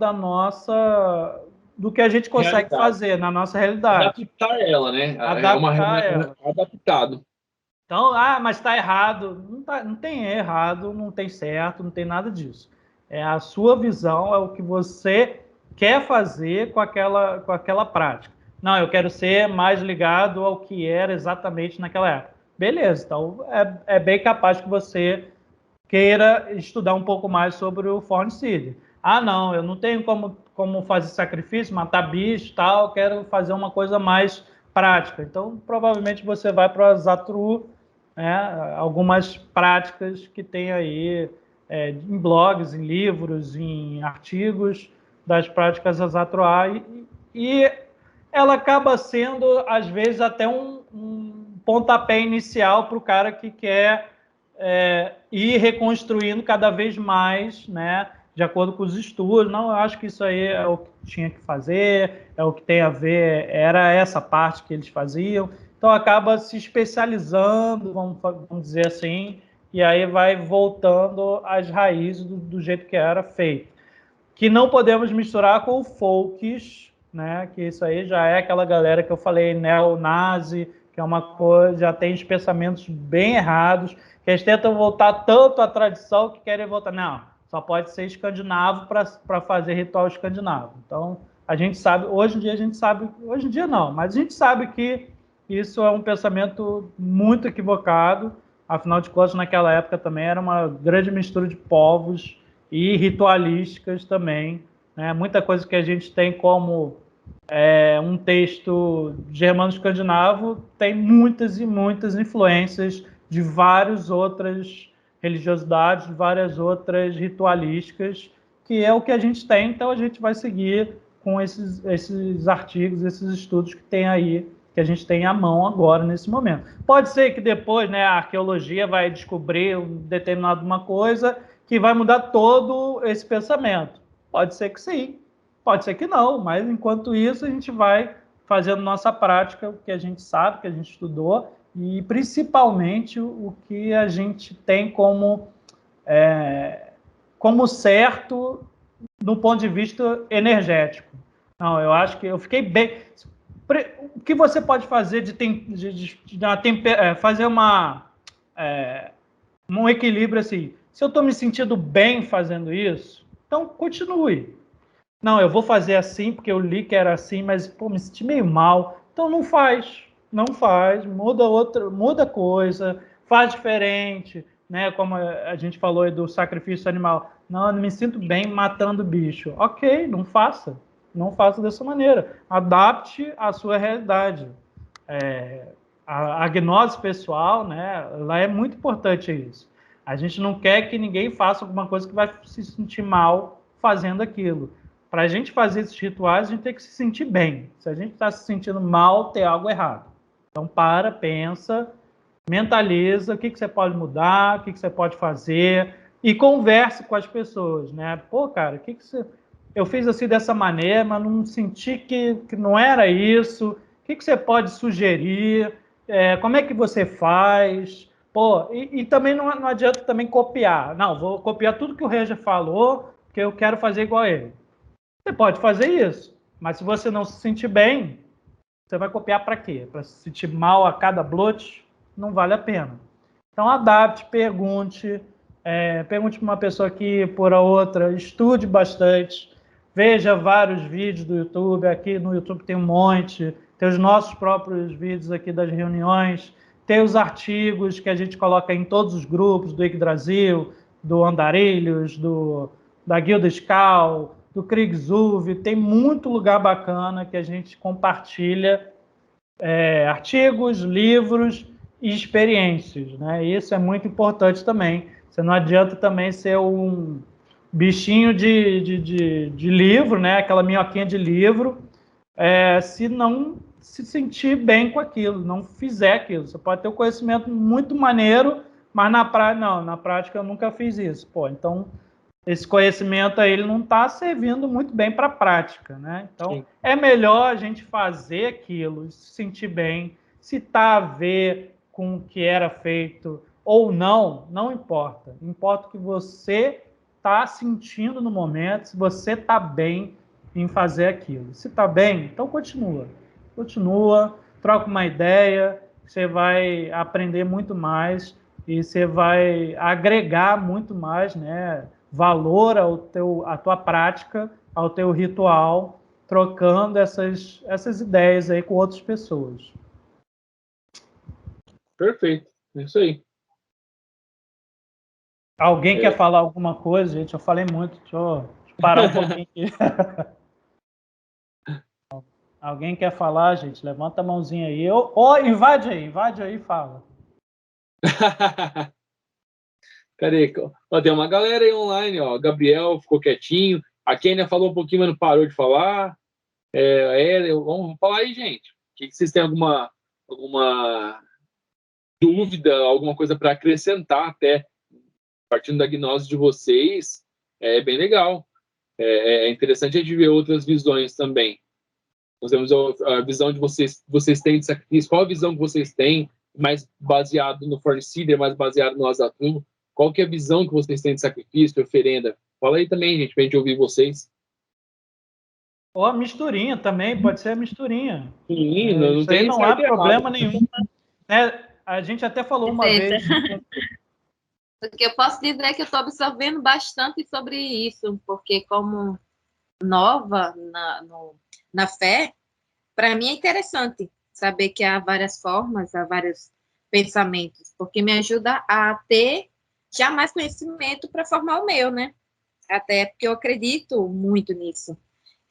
do que a gente consegue fazer na nossa realidade. Adaptar ela, né? Ela. Adaptado. Então, mas está errado. Não tem errado, não tem certo, não tem nada disso. É a sua visão, é o que você quer fazer com aquela prática. Não, eu quero ser mais ligado ao que era exatamente naquela época. Beleza, então é bem capaz que você queira estudar um pouco mais sobre o fornicídio. Não, eu não tenho como fazer sacrifício, matar bicho e tal, eu quero fazer uma coisa mais prática. Então, provavelmente você vai para o Azatru, né, algumas práticas que tem aí em blogs, em livros, em artigos das práticas Azatruá, e ela acaba sendo, às vezes, até um pontapé inicial para o cara que quer ir reconstruindo cada vez mais, né, de acordo com os estudos. Não, eu acho que isso aí é o que tinha que fazer, é o que tem a ver, era essa parte que eles faziam. Então, acaba se especializando, vamos dizer assim, e aí vai voltando às raízes do jeito que era feito. Que não podemos misturar com o folks, né? Que isso aí já é aquela galera que eu falei, neonazi, que é uma coisa, já tem os pensamentos bem errados, que eles tentam voltar tanto à tradição que querem voltar. Não, só pode ser escandinavo para fazer ritual escandinavo. Então, a gente sabe, hoje em dia a gente sabe, hoje em dia não, mas a gente sabe que isso é um pensamento muito equivocado. Afinal de contas, naquela época também era uma grande mistura de povos e ritualísticas também, né? Muita coisa que a gente tem como um texto germano-escandinavo tem muitas e muitas influências de várias outras religiosidades, de várias outras ritualísticas, que é o que a gente tem, então a gente vai seguir com esses artigos, esses estudos que tem aí, que a gente tem à mão agora, nesse momento. Pode ser que depois, né, a arqueologia vai descobrir uma coisa que vai mudar todo esse pensamento. Pode ser que sim, pode ser que não, mas enquanto isso a gente vai fazendo nossa prática, o que a gente sabe, que a gente estudou, e principalmente o que a gente tem como certo do ponto de vista energético. Não, eu acho que eu fiquei bem... O que você pode fazer fazer um equilíbrio assim? Se eu estou me sentindo bem fazendo isso, então continue. Não, eu vou fazer assim porque eu li que era assim, mas pô, me senti meio mal. Então não faz, muda coisa, faz diferente, né? Como a gente falou aí do sacrifício animal. Não, eu não me sinto bem matando bicho. Ok, não faça dessa maneira. Adapte à sua realidade. A gnose pessoal, né? Lá é muito importante isso. A gente não quer que ninguém faça alguma coisa que vai se sentir mal fazendo aquilo. Para a gente fazer esses rituais, a gente tem que se sentir bem. Se a gente está se sentindo mal, tem algo errado. Então, pensa, mentaliza o que você pode mudar, o que você pode fazer e converse com as pessoas, né? Pô, cara, eu fiz assim dessa maneira, mas não senti que não era isso. O que você pode sugerir? Como é que você faz? Pô, e também não adianta também copiar. Não, vou copiar tudo que o Reja falou, porque eu quero fazer igual a ele. Você pode fazer isso, mas se você não se sentir bem, você vai copiar para quê? Para se sentir mal a cada blote? Não vale a pena. Então, adapte, pergunte para uma pessoa aqui, por a outra, estude bastante, veja vários vídeos do YouTube. Aqui no YouTube tem um monte, tem os nossos próprios vídeos aqui das reuniões, tem os artigos que a gente coloca em todos os grupos do Yggdrasil, do Andarilhos, da Guilda Skal, do Kriegszuv, tem muito lugar bacana que a gente compartilha artigos, livros e experiências, né? Isso é muito importante também. Você não adianta também ser um bichinho de livro, né? Aquela minhoquinha de livro, se não se sentir bem com aquilo, não fizer aquilo. Você pode ter um conhecimento muito maneiro, mas na prática eu nunca fiz isso. Pô, então esse conhecimento aí ele não está servindo muito bem para a prática, né? Então, sim, é melhor a gente fazer aquilo, se sentir bem, se está a ver com o que era feito ou não, não importa. Importa o que você está sentindo no momento, se você está bem em fazer aquilo. Se está bem, então continua, troca uma ideia, você vai aprender muito mais e você vai agregar muito mais, né? Valor à tua prática, ao teu ritual, trocando essas ideias aí com outras pessoas. Perfeito, é isso aí. Alguém quer falar alguma coisa, gente? Eu falei muito, deixa eu parar um pouquinho aqui. Alguém quer falar, gente? Levanta a mãozinha aí. Invade aí e fala. Cadê? Ó, tem uma galera aí online, ó. Gabriel ficou quietinho. A Kênia falou um pouquinho, mas não parou de falar. Vamos falar aí, gente. Que vocês têm alguma dúvida, alguma coisa para acrescentar até, partindo da gnose de vocês? É bem legal. É interessante a gente ver outras visões também. Nós temos a visão de vocês têm de sacrifício. Qual a visão que vocês têm? Mais baseado no Fornicider, mais baseado no Azatum? Qual que é a visão que vocês têm de sacrifício, de oferenda? Fala aí também, gente, pra gente ouvir vocês. Ou a misturinha também, pode ser a misturinha. Sim, não Isso aí tem não há certo e problema errado. nenhum. Né? A gente até falou uma vez. Porque eu posso dizer que eu estou absorvendo bastante sobre isso, porque como nova na fé, para mim é interessante saber que há várias formas, há vários pensamentos, porque me ajuda a ter já mais conhecimento para formar o meu, né? Até porque eu acredito muito nisso.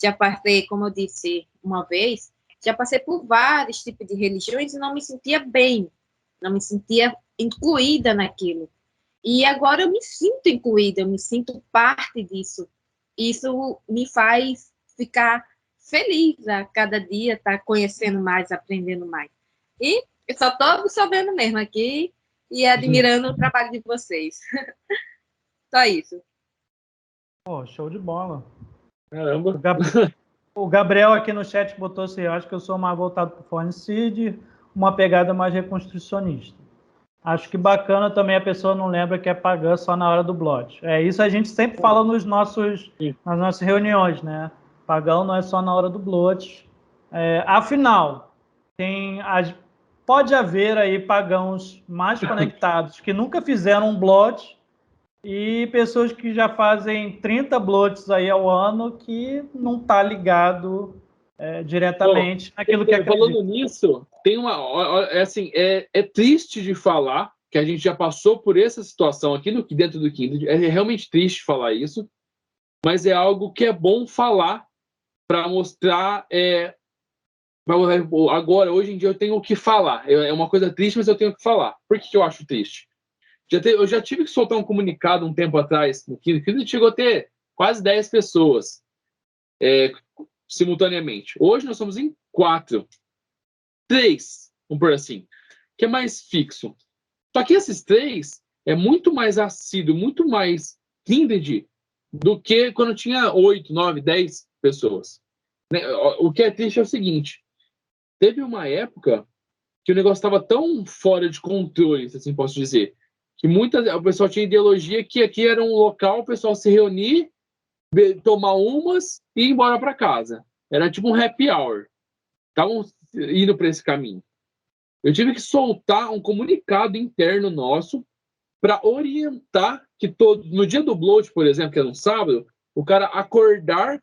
Já passei, como eu disse uma vez, já passei por vários tipos de religiões e não me sentia bem, não me sentia incluída naquilo. E agora eu me sinto incluída, eu me sinto parte disso. Isso me faz ficar feliz a cada dia, estar conhecendo mais, aprendendo mais. E eu só estou absorvendo mesmo aqui e admirando o trabalho de vocês. Só isso. Pô, show de bola. Caramba. O Gabriel aqui no chat botou assim, eu acho que eu sou mais voltado para o Fornicid, uma pegada mais reconstrucionista. Acho que bacana também a pessoa não lembra que é pagã só na hora do Blood. Isso a gente sempre fala nas nossas reuniões, né? Pagão não é só na hora do Blood. Afinal, pode haver aí pagãos mais conectados que nunca fizeram um Blood e pessoas que já fazem 30 Bloods aí ao ano que não está ligado diretamente naquilo que acredita. Falando nisso, tem é triste de falar que a gente já passou por essa situação aqui dentro do Kindred. É realmente triste falar isso, mas é algo que é bom falar para mostrar. Agora, hoje em dia, eu tenho o que falar. É uma coisa triste, mas eu tenho o que falar. Por que eu acho triste? Eu já tive que soltar um comunicado um tempo atrás no Kindred. O Kindred chegou a ter quase 10 pessoas simultaneamente. Hoje nós somos em 4. 3, vamos por assim, que é mais fixo. Só que esses 3 é muito mais assíduo, muito mais Kindred do que quando tinha 8, 9, 10 pessoas. O que é triste é o seguinte, teve uma época que o negócio estava tão fora de controle, se assim posso dizer, que o pessoal tinha ideologia que aqui era um local o pessoal se reunir, tomar umas e ir embora para casa. Era tipo um happy hour. Estavam indo para esse caminho. Eu tive que soltar um comunicado interno nosso para orientar que no dia do Bloat, por exemplo, que é no sábado, o cara acordar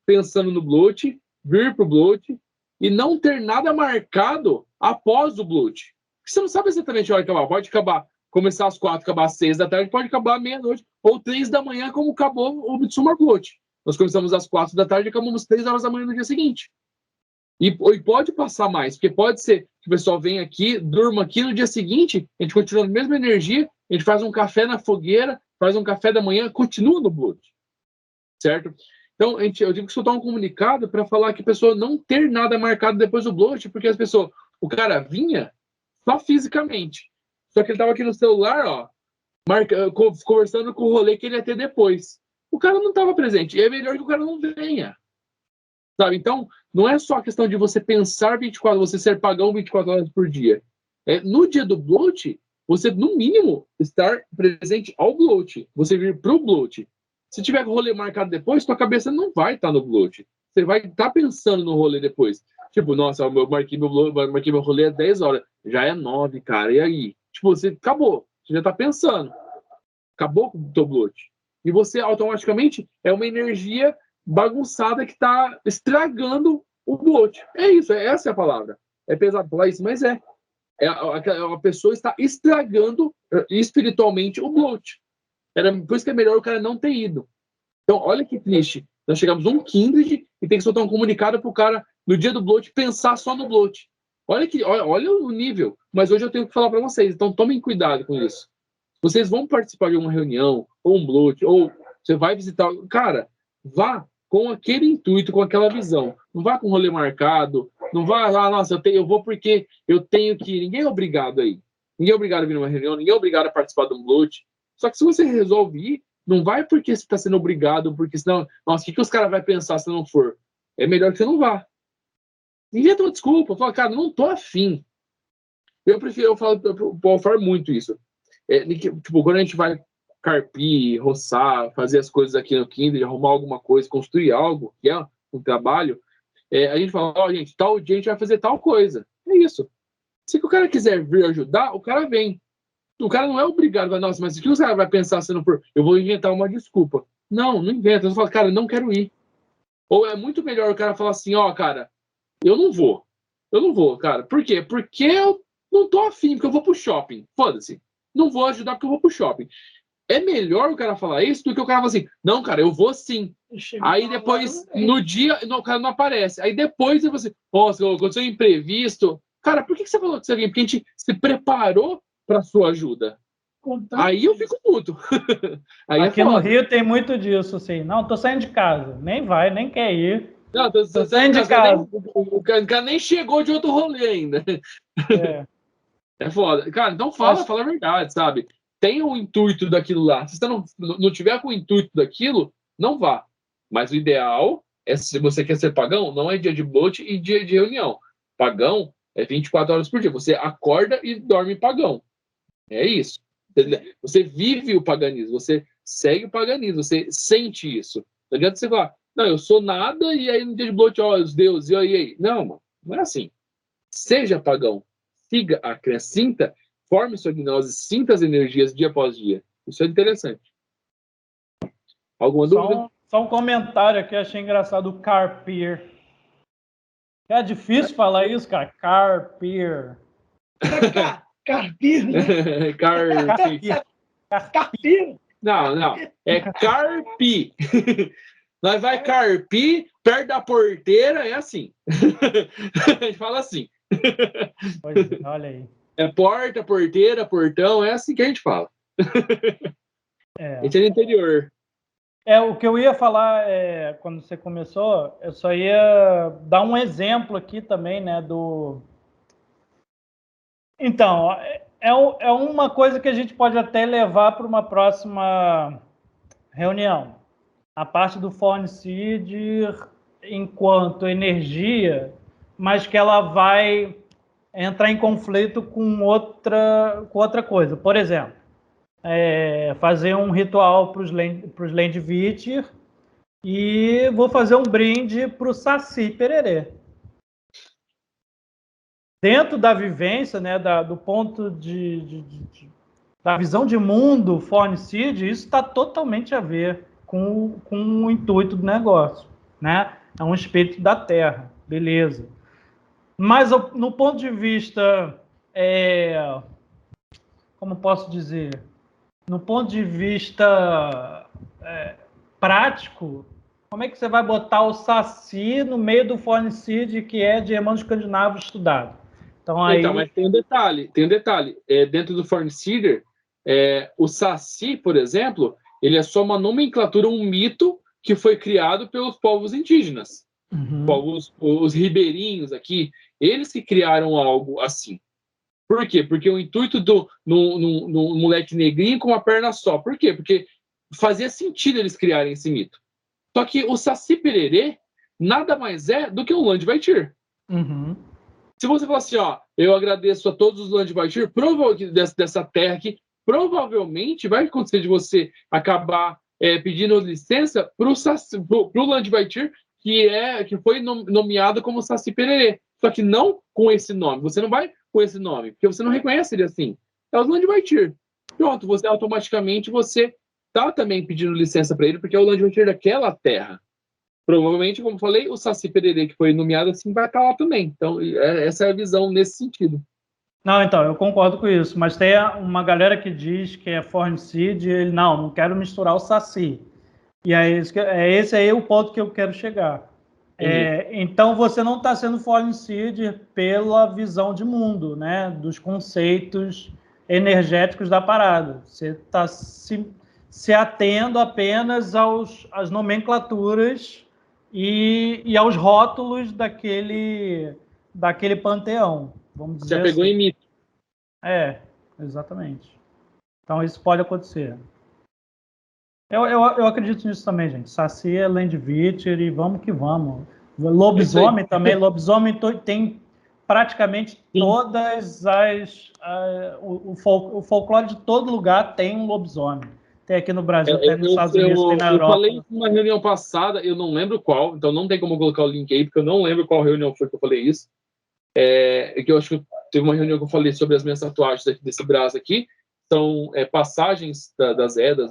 pensando no Bloat, vir pro Bloat e não ter nada marcado após o Bloat. Porque você não sabe exatamente a hora que acabar. Pode começar às 4, acabar às 6 da tarde, pode acabar à meia-noite, ou 3 da manhã, como acabou o Mitsumar Bloat. Nós começamos às 4 da tarde e acabamos 3 horas da manhã no dia seguinte. E pode passar mais, porque pode ser que o pessoal venha aqui, durma aqui, no dia seguinte, a gente continua na mesma energia, a gente faz um café na fogueira, faz um café da manhã, continua no Bloat. Certo? Então, eu tive que soltar um comunicado para falar que a pessoa não ter nada marcado depois do Bloat, porque o cara vinha só fisicamente. Só que ele estava aqui no celular, conversando com o rolê que ele ia ter depois. O cara não estava presente. E é melhor que o cara não venha. Sabe? Então, não é só a questão de você pensar 24, você ser pagão 24 horas por dia. No dia do Bloat, você, no mínimo, estar presente ao Bloat. Você vir pro Bloat. Se tiver rolê marcado depois, sua cabeça não vai estar no Bloat. Você vai estar pensando no rolê depois. Tipo, nossa, eu marquei meu rolê às 10 horas. Já é 9, cara. E aí? Tipo, você acabou. Você já tá pensando. Acabou com o teu Bloat. E você, automaticamente, é uma energia bagunçada que está estragando o Bloat. É isso, essa é a palavra. É pesado falar isso, mas a pessoa está estragando espiritualmente o Bloat. Por isso que é melhor o cara não ter ido. Então, olha que triste. Nós chegamos num Kindred e tem que soltar um comunicado pro cara, no dia do Bloat, pensar só no Bloat. Olha o nível. Mas hoje eu tenho que falar para vocês, então tomem cuidado com isso. Vocês vão participar de uma reunião, ou um Bloat, ou você vai visitar... Cara, vá com aquele intuito, com aquela visão. Não vá com rolê marcado, não vá lá, nossa, eu vou porque eu tenho que ir. Ninguém é obrigado aí. Ninguém é obrigado a vir numa reunião, ninguém é obrigado a participar de um Bloat. Só que se você resolve ir, Não vai porque você está sendo obrigado, porque senão, nossa, o que os caras vão pensar se não for? É melhor que você não vá. Inventa uma desculpa, fala, cara, não tô afim. Eu falo muito isso. Tipo, quando a gente vai carpir, roçar, fazer as coisas aqui no Kindle, arrumar alguma coisa, construir algo, que é um trabalho, a gente fala, ó, gente, tal dia a gente vai fazer tal coisa. É isso. Se o cara quiser vir ajudar, o cara vem. O cara não é obrigado, nossa, mas o que o cara vai pensar se não for? Eu vou inventar uma desculpa. Não inventa. Você fala, cara, não quero ir. Ou é muito melhor o cara falar assim, ó, cara, eu não vou. Eu não vou, cara. Por quê? Porque eu não tô afim, porque eu vou pro shopping. Foda-se. Não vou ajudar porque eu vou pro shopping. É melhor o cara falar isso do que o cara falar assim, não, cara, eu vou sim. Aí depois, no dia, o cara não aparece. Aí depois você, nossa, aconteceu um imprevisto. Cara, por que você falou que você vinha? Porque a gente se preparou para sua ajuda. Aí eu fico puto. Aí aqui no Rio tem muito disso, assim. Não, tô saindo de casa. Nem vai, nem quer ir. Não, tô saindo de casa. O cara nem chegou de outro rolê ainda. É foda. Cara, então fala a verdade, sabe? Tem o intuito daquilo lá. Se você não tiver com o intuito daquilo, não vá. Mas o ideal é, se você quer ser pagão, não é dia de bloat e dia de reunião. Pagão é 24 horas por dia. Você acorda e dorme pagão. É isso. Você vive o paganismo, você segue o paganismo, você sente isso. Não adianta você falar, não, eu sou nada, e aí no dia de bloat, ó, os deuses, e aí? Não, mano, não é assim. Seja pagão. Siga a crença, forme sua gnose, sinta as energias dia após dia. Isso é interessante. Alguma dúvida? Só um comentário aqui, achei engraçado, o carpir. É difícil falar isso, cara. Carpir. Carpir, né? Carpir. Não. É carpi. Nós vai carpir perto da porteira, é assim. A gente fala assim. Olha aí. É porta, porteira, portão, é assim que a gente fala. A gente é do interior. O que eu ia falar quando você começou, eu só ia dar um exemplo aqui também, né, do... Então, é uma coisa que a gente pode até levar para uma próxima reunião. A parte do Fornicid enquanto energia, mas que ela vai entrar em conflito com outra coisa. Por exemplo, fazer um ritual para os Landvittir e vou fazer um brinde para o Saci Pererê. Dentro da vivência, né, do ponto da visão de mundo Fornicid, isso está totalmente a ver com o intuito do negócio, né? É um espírito da Terra, beleza. Mas no ponto de vista, como posso dizer, no ponto de vista prático, como é que você vai botar o Saci no meio do Fornicid, que é de irmãos escandinavos estudado? Então, mas tem um detalhe. Dentro do Fornicid, o Saci, por exemplo, ele é só uma nomenclatura, um mito que foi criado pelos povos indígenas. Os ribeirinhos aqui, eles que criaram algo assim. Por quê? Porque o intuito no moleque negrinho com uma perna só. Por quê? Porque fazia sentido eles criarem esse mito. Só que o Saci Pererê nada mais é do que um Landvittir. Se você falar assim, ó, eu agradeço a todos os Landvittir, dessa terra aqui, provavelmente vai acontecer de você acabar pedindo licença pro Landvittir que foi nomeado como Saci Pererê. Só que não com esse nome. Você não vai com esse nome, porque você não reconhece ele assim. É os Landvittir. Pronto, você automaticamente tá também pedindo licença para ele, porque é o Landvittir daquela terra. Provavelmente, como falei, o Saci Pererê, que foi nomeado assim, vai estar lá também. Então, essa é a visão nesse sentido. Não, então, eu concordo com isso, mas tem uma galera que diz que é Fornicid, ele, não quero misturar o Saci. E aí, esse aí é o ponto que eu quero chegar. Então, você não está sendo Fornicid pela visão de mundo, né? Dos conceitos energéticos da parada. Você está se atendo apenas às nomenclaturas e aos rótulos daquele panteão, vamos dizer assim. Já pegou em mito. Exatamente. Então, isso pode acontecer. Eu acredito nisso também, gente. Saci é Landvitcher e vamos que vamos. Lobisomem também. Lobisomem tem praticamente todas as... o folclore de todo lugar tem um lobisomem. Tem aqui no Brasil, tem nos Estados Unidos, tem na Europa. Eu falei numa reunião passada, eu não lembro qual, então não tem como colocar o link aí, porque eu não lembro qual reunião foi que eu falei isso. Que eu acho que teve uma reunião que eu falei sobre as minhas tatuagens aqui, desse braço aqui. São passagens das Edas.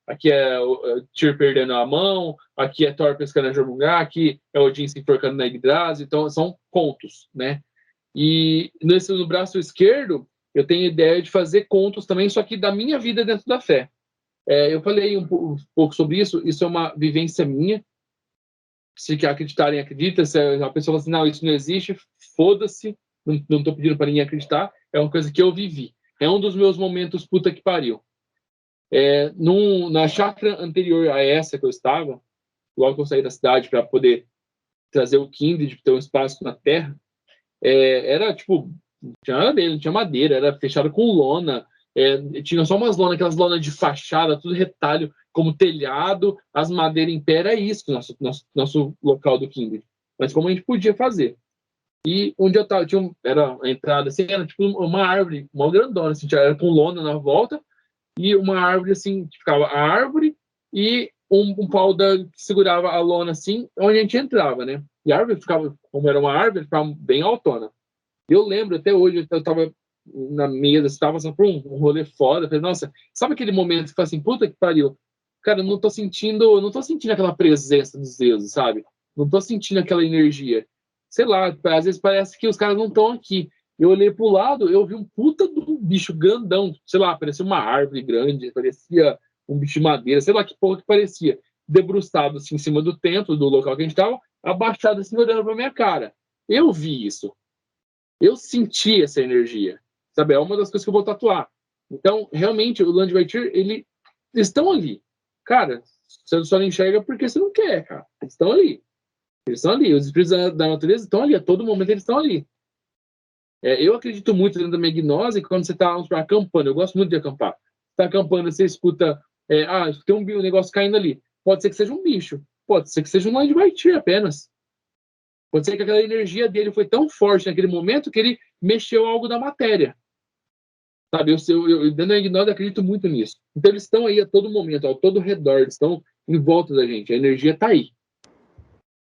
Aqui é o Tyr perdendo a mão, aqui é Thor pescando a Jormungandr, aqui é Odin se enforcando na Yggdrasil. Então, são contos, né? E no braço esquerdo, eu tenho ideia de fazer contos também, só que da minha vida dentro da fé. Eu falei um pouco sobre isso. Isso é uma vivência minha. Se acreditarem, acredita. Se a pessoa fala assim, não, isso não existe, foda-se, não estou pedindo para ninguém acreditar. É uma coisa que eu vivi. É um dos meus momentos puta que pariu. Na chácara anterior a essa que eu estava, logo que eu saí da cidade para poder trazer o Kindred, ter um espaço na terra, era tipo, não tinha nada dele, não tinha madeira, era fechado com lona, tinha só umas lonas, aquelas lonas de fachada, tudo retalho, como telhado, as madeiras em pé, era isso, nosso local do Kindred. Mas como a gente podia fazer. E onde eu estava, era a entrada, assim, era tipo uma árvore, uma grandona, assim, era com lona na volta, e uma árvore, assim, que ficava a árvore e um pau que segurava a lona, assim, onde a gente entrava, né? E a árvore ficava, como era uma árvore, ficava bem altona. Eu lembro, até hoje, eu estava na mesa, estava passando por um rolê foda, falei, nossa, sabe aquele momento que fala assim, puta que pariu, cara, eu não tô sentindo aquela presença dos deuses, sabe? Não tô sentindo aquela energia. Sei lá, às vezes parece que os caras não estão aqui. Eu olhei pro lado, eu vi um puta do bicho grandão, sei lá, parecia uma árvore grande, parecia um bicho de madeira, sei lá que porra que parecia, debruçado assim em cima do templo, do local que a gente tava, abaixado assim, olhando pra minha cara. Eu vi isso. Eu senti essa energia, sabe? É uma das coisas que eu vou tatuar. Então, realmente, o Landvitcher, eles estão ali. Cara, você só não enxerga porque você não quer, cara. Eles estão ali. Eles estão ali. Os espíritos da natureza estão ali. A todo momento eles estão ali. Eu acredito muito dentro da minha gnose que quando você está acampando, eu gosto muito de acampar. Você está acampando, você escuta, tem um negócio caindo ali. Pode ser que seja um bicho. Pode ser que seja um Landvitcher apenas. Pode ser que aquela energia dele foi tão forte naquele momento que ele mexeu algo da matéria. Sabe, eu dentro da gnose acredito muito nisso. Então eles estão aí a todo momento, ao todo redor, eles estão em volta da gente. A energia está aí.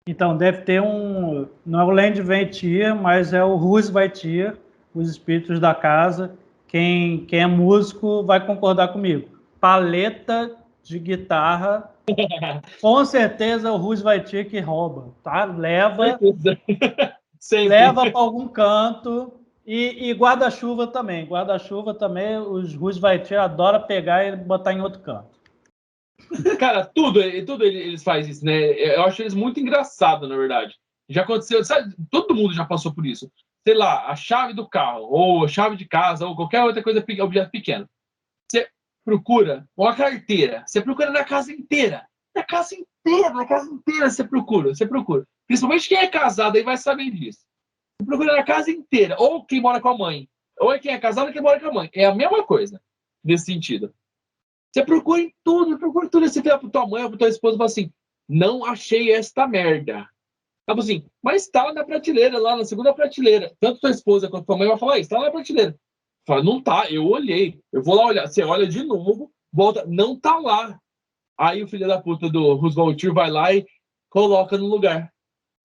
Então, deve ter não é o Landvitcher, mas é o Rusvitcher, os espíritos da casa. Quem é músico vai concordar comigo. Paleta de guitarra, com certeza é o Rusvitcher que rouba, tá? Leva para algum canto. E guarda-chuva também. Guarda-chuva também, os Rusvitcher adoram pegar e botar em outro canto. Cara, tudo eles fazem isso, né? Eu acho eles muito engraçados, na verdade. Já aconteceu, sabe? Todo mundo já passou por isso. Sei lá, a chave do carro, ou a chave de casa, ou qualquer outra coisa, objeto pequeno. Você procura, ou a carteira, você procura na casa inteira. Na casa inteira você procura. Principalmente quem é casado aí vai saber disso. Você procura na casa inteira, ou quem mora com a mãe. Ou é quem é casado ou quem mora com a mãe. É a mesma coisa, nesse sentido. Você procura em tudo. Você vira pra tua mãe ou pra tua esposa e fala assim, não achei esta merda. Ela fala assim, mas tá na prateleira, lá na segunda prateleira. Tanto tua esposa quanto tua mãe vai falar, está lá na prateleira. Fala, não tá, eu olhei. Eu vou lá olhar. Você olha de novo, volta, não tá lá. Aí o filho da puta do Rusvitcher vai lá e coloca no lugar.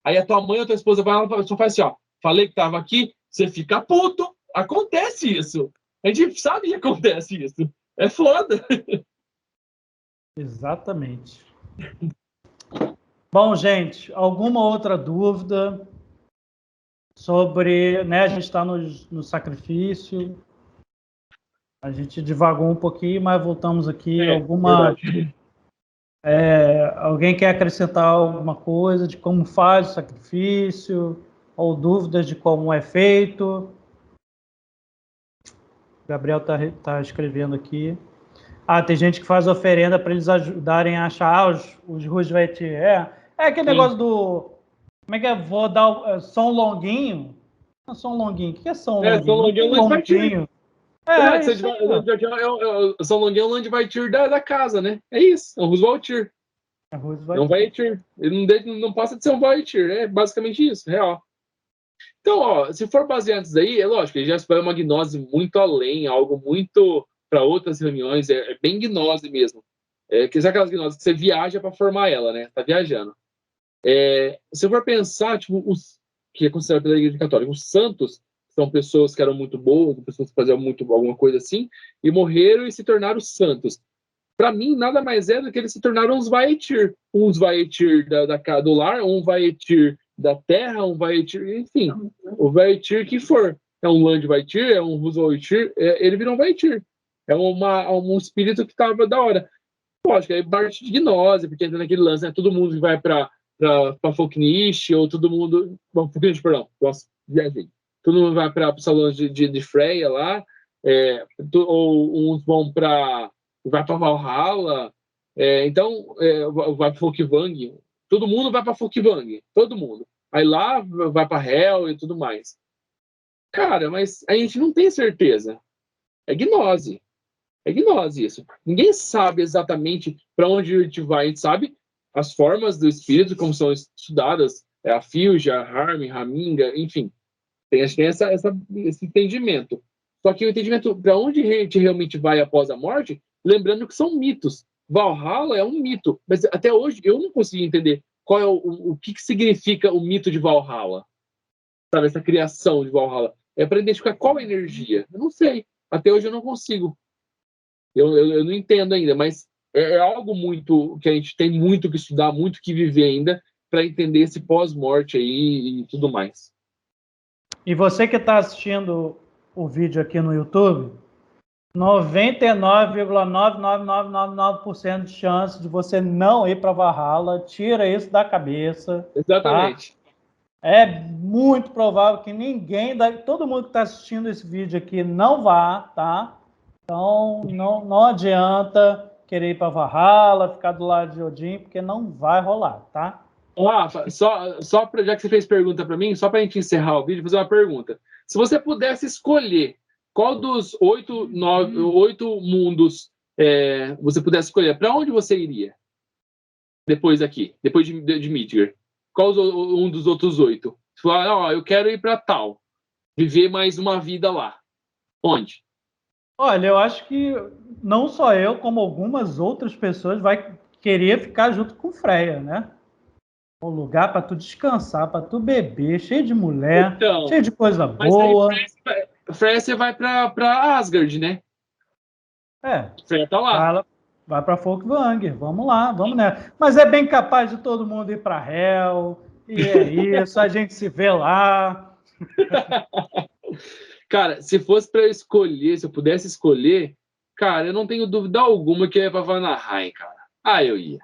Aí a tua mãe ou tua esposa vai lá e só faz assim, ó, falei que tava aqui, você fica puto. Acontece isso. A gente sabe que acontece isso. É foda. Exatamente. Bom, gente, alguma outra dúvida sobre, né, a gente está no sacrifício, a gente divagou um pouquinho, mas voltamos aqui. Alguém quer acrescentar alguma coisa de como faz o sacrifício, ou dúvidas de como é feito? Gabriel tá escrevendo aqui. Tem gente que faz oferenda para eles ajudarem a achar os Rusvitcher. É aquele negócio do... Como é que é? Vou dar Som Longuinho? Não, Som Longuinho. O que é Som Longuinho? Som Longuinho é o Landvitcher. Isso aí, São Longuinho é o Landweitier da casa, né? É isso, é um Roosevelt. ó. É um Vaetier. Ele não passa de ser um Vaetier. É basicamente isso, real. Então, ó, se for baseado nisso daí, é lógico, ele já espera uma gnose muito além, algo muito para outras reuniões, é bem gnose mesmo. Que são aquelas gnoses que você viaja para formar ela, né? Tá viajando. Se for pensar, tipo, que é considerado pela Igreja Católica, os santos são pessoas que eram muito boas, pessoas que faziam alguma coisa assim, e morreram e se tornaram santos. Para mim, nada mais é do que eles se tornaram uns Vaetir. Uns Vaetir do lar, um Vaetir da terra, um Vaetir, enfim, o Vaetir que for. É um Land Vaetir, é um Roosevelt, ele virou um Vaetir. É um espírito que estava da hora. Lógico, aí parte de gnose, porque entra naquele lance, né? Todo mundo vai para Folknish, ou todo mundo. Bom, Folknish, perdão, nossa, viajei. Todo mundo vai para o salão de Freya lá, ou uns vão para. Vai para Valhalla, então vai para Folkvang. Todo mundo vai para Folkvang, todo mundo. Aí lá vai para Hell e tudo mais. Cara, mas a gente não tem certeza. É gnose. É gnose isso. Ninguém sabe exatamente para onde a gente vai. A gente sabe as formas do espírito, como são estudadas, a Filja, a Harm, Raminga, enfim. Acho que tem esse entendimento. Só que o entendimento para onde a gente realmente vai após a morte, lembrando que são mitos. Valhalla é um mito, mas até hoje eu não consegui entender qual é o que significa o mito de Valhalla. Sabe, essa criação de Valhalla. É para identificar qual energia. Eu não sei. Até hoje eu não consigo. Eu não entendo ainda, mas é algo muito que a gente tem muito que estudar, muito que viver ainda para entender esse pós-morte aí e tudo mais. E você que está assistindo o vídeo aqui no YouTube, 99,99999% de chance de você não ir para Valhalla. Tira isso da cabeça. Exatamente. Tá? É muito provável que todo mundo que está assistindo esse vídeo aqui não vá, tá? Então não adianta querer ir para Valhalla, ficar do lado de Odin, porque não vai rolar, tá? Rafa, já que você fez pergunta para mim, só para a gente encerrar o vídeo, fazer uma pergunta. Se você pudesse escolher qual dos 8 mundos você pudesse escolher, para onde você iria? Depois de Midgard. Qual um dos outros 8? Você falar, eu quero ir para tal, viver mais uma vida lá. Onde? Olha, eu acho que não só eu, como algumas outras pessoas vai querer ficar junto com Freya, né? Um lugar para tu descansar, para tu beber, cheio de mulher, então, cheio de coisa boa. Freya você vai para Asgard, né? Freya tá lá. Vai para Folkvang, vamos lá, vamos nessa. Mas é bem capaz de todo mundo ir para Hell, e é isso, a gente se vê lá. Cara, se fosse para escolher, se eu pudesse escolher, cara, eu não tenho dúvida alguma que eu ia para Vanaheim, cara. Eu ia.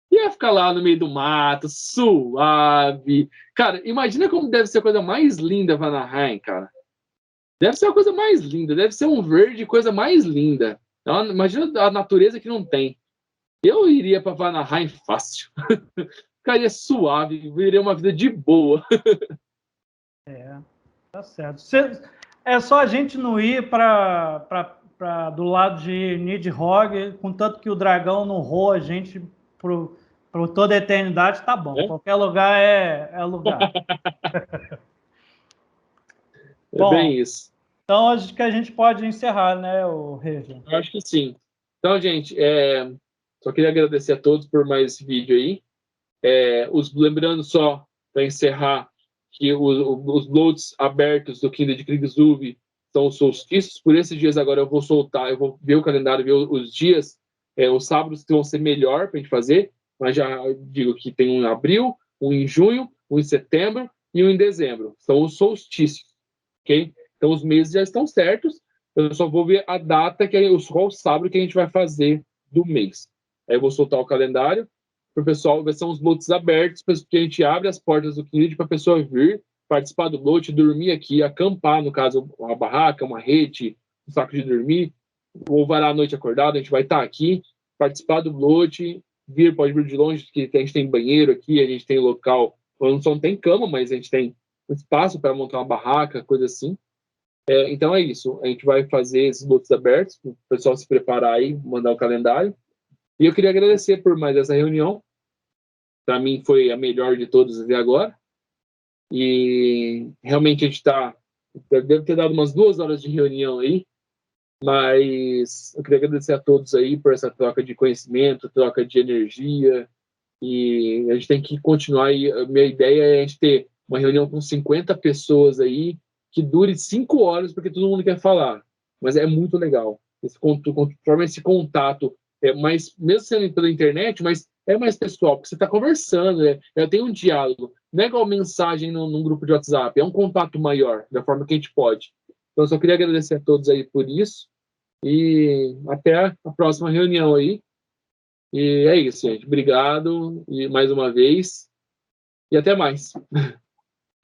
Ia ficar lá no meio do mato, suave. Cara, imagina como deve ser a coisa mais linda Vanaheim, cara. Deve ser a coisa mais linda, deve ser um verde, coisa mais linda. Então, imagina a natureza que não tem. Eu iria para Vanaheim fácil. Ficaria suave, viveria uma vida de boa. Tá certo. É só a gente não ir do lado de Nidhogg, contanto que o dragão não roa a gente por toda a eternidade, tá bom. Qualquer lugar é lugar. Bom, bem isso. Então, acho que a gente pode encerrar, né, Regia? Eu acho que sim. Então, gente, só queria agradecer a todos por mais esse vídeo aí. Lembrando só, para encerrar, que os loads abertos do Kindred de Krigzuv são os solstícios. Por esses dias agora eu vou soltar, eu vou ver o calendário, ver os dias, os sábados que vão ser melhor para a gente fazer, mas já digo que tem um em abril, um em junho, um em setembro e um em dezembro. São os solstícios, ok? Então os meses já estão certos, eu só vou ver a data, qual sábado que a gente vai fazer do mês. Aí eu vou soltar o calendário, para o pessoal, são os lotes abertos, porque a gente abre as portas do Kindred para a pessoa vir, participar do lote, dormir aqui, acampar, no caso, uma barraca, uma rede, um saco de dormir, ou varar a noite acordado, a gente vai estar aqui, participar do lote, pode vir de longe, que a gente tem banheiro aqui, a gente tem local, não tem cama, mas a gente tem espaço para montar uma barraca, coisa assim. Então é isso. A gente vai fazer esses botos abertos, para o pessoal se preparar aí, mandar o calendário. E eu queria agradecer por mais essa reunião. Para mim foi a melhor de todas até agora. E realmente a gente deve ter dado umas 2 horas de reunião aí, mas eu queria agradecer a todos aí por essa troca de conhecimento, troca de energia, e a gente tem que continuar aí. A minha ideia é a gente ter uma reunião com 50 pessoas aí, que dure 5 horas, porque todo mundo quer falar, mas é muito legal. Forma esse contato, mais, mesmo sendo pela internet, mas é mais pessoal, porque você está conversando, tem um diálogo, não é igual mensagem num grupo de WhatsApp, é um contato maior, da forma que a gente pode. Então, eu só queria agradecer a todos aí por isso, e até a próxima reunião aí. E é isso, gente. Obrigado, e mais uma vez, e até mais.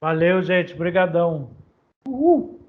Valeu, gente. Obrigadão. Uhul.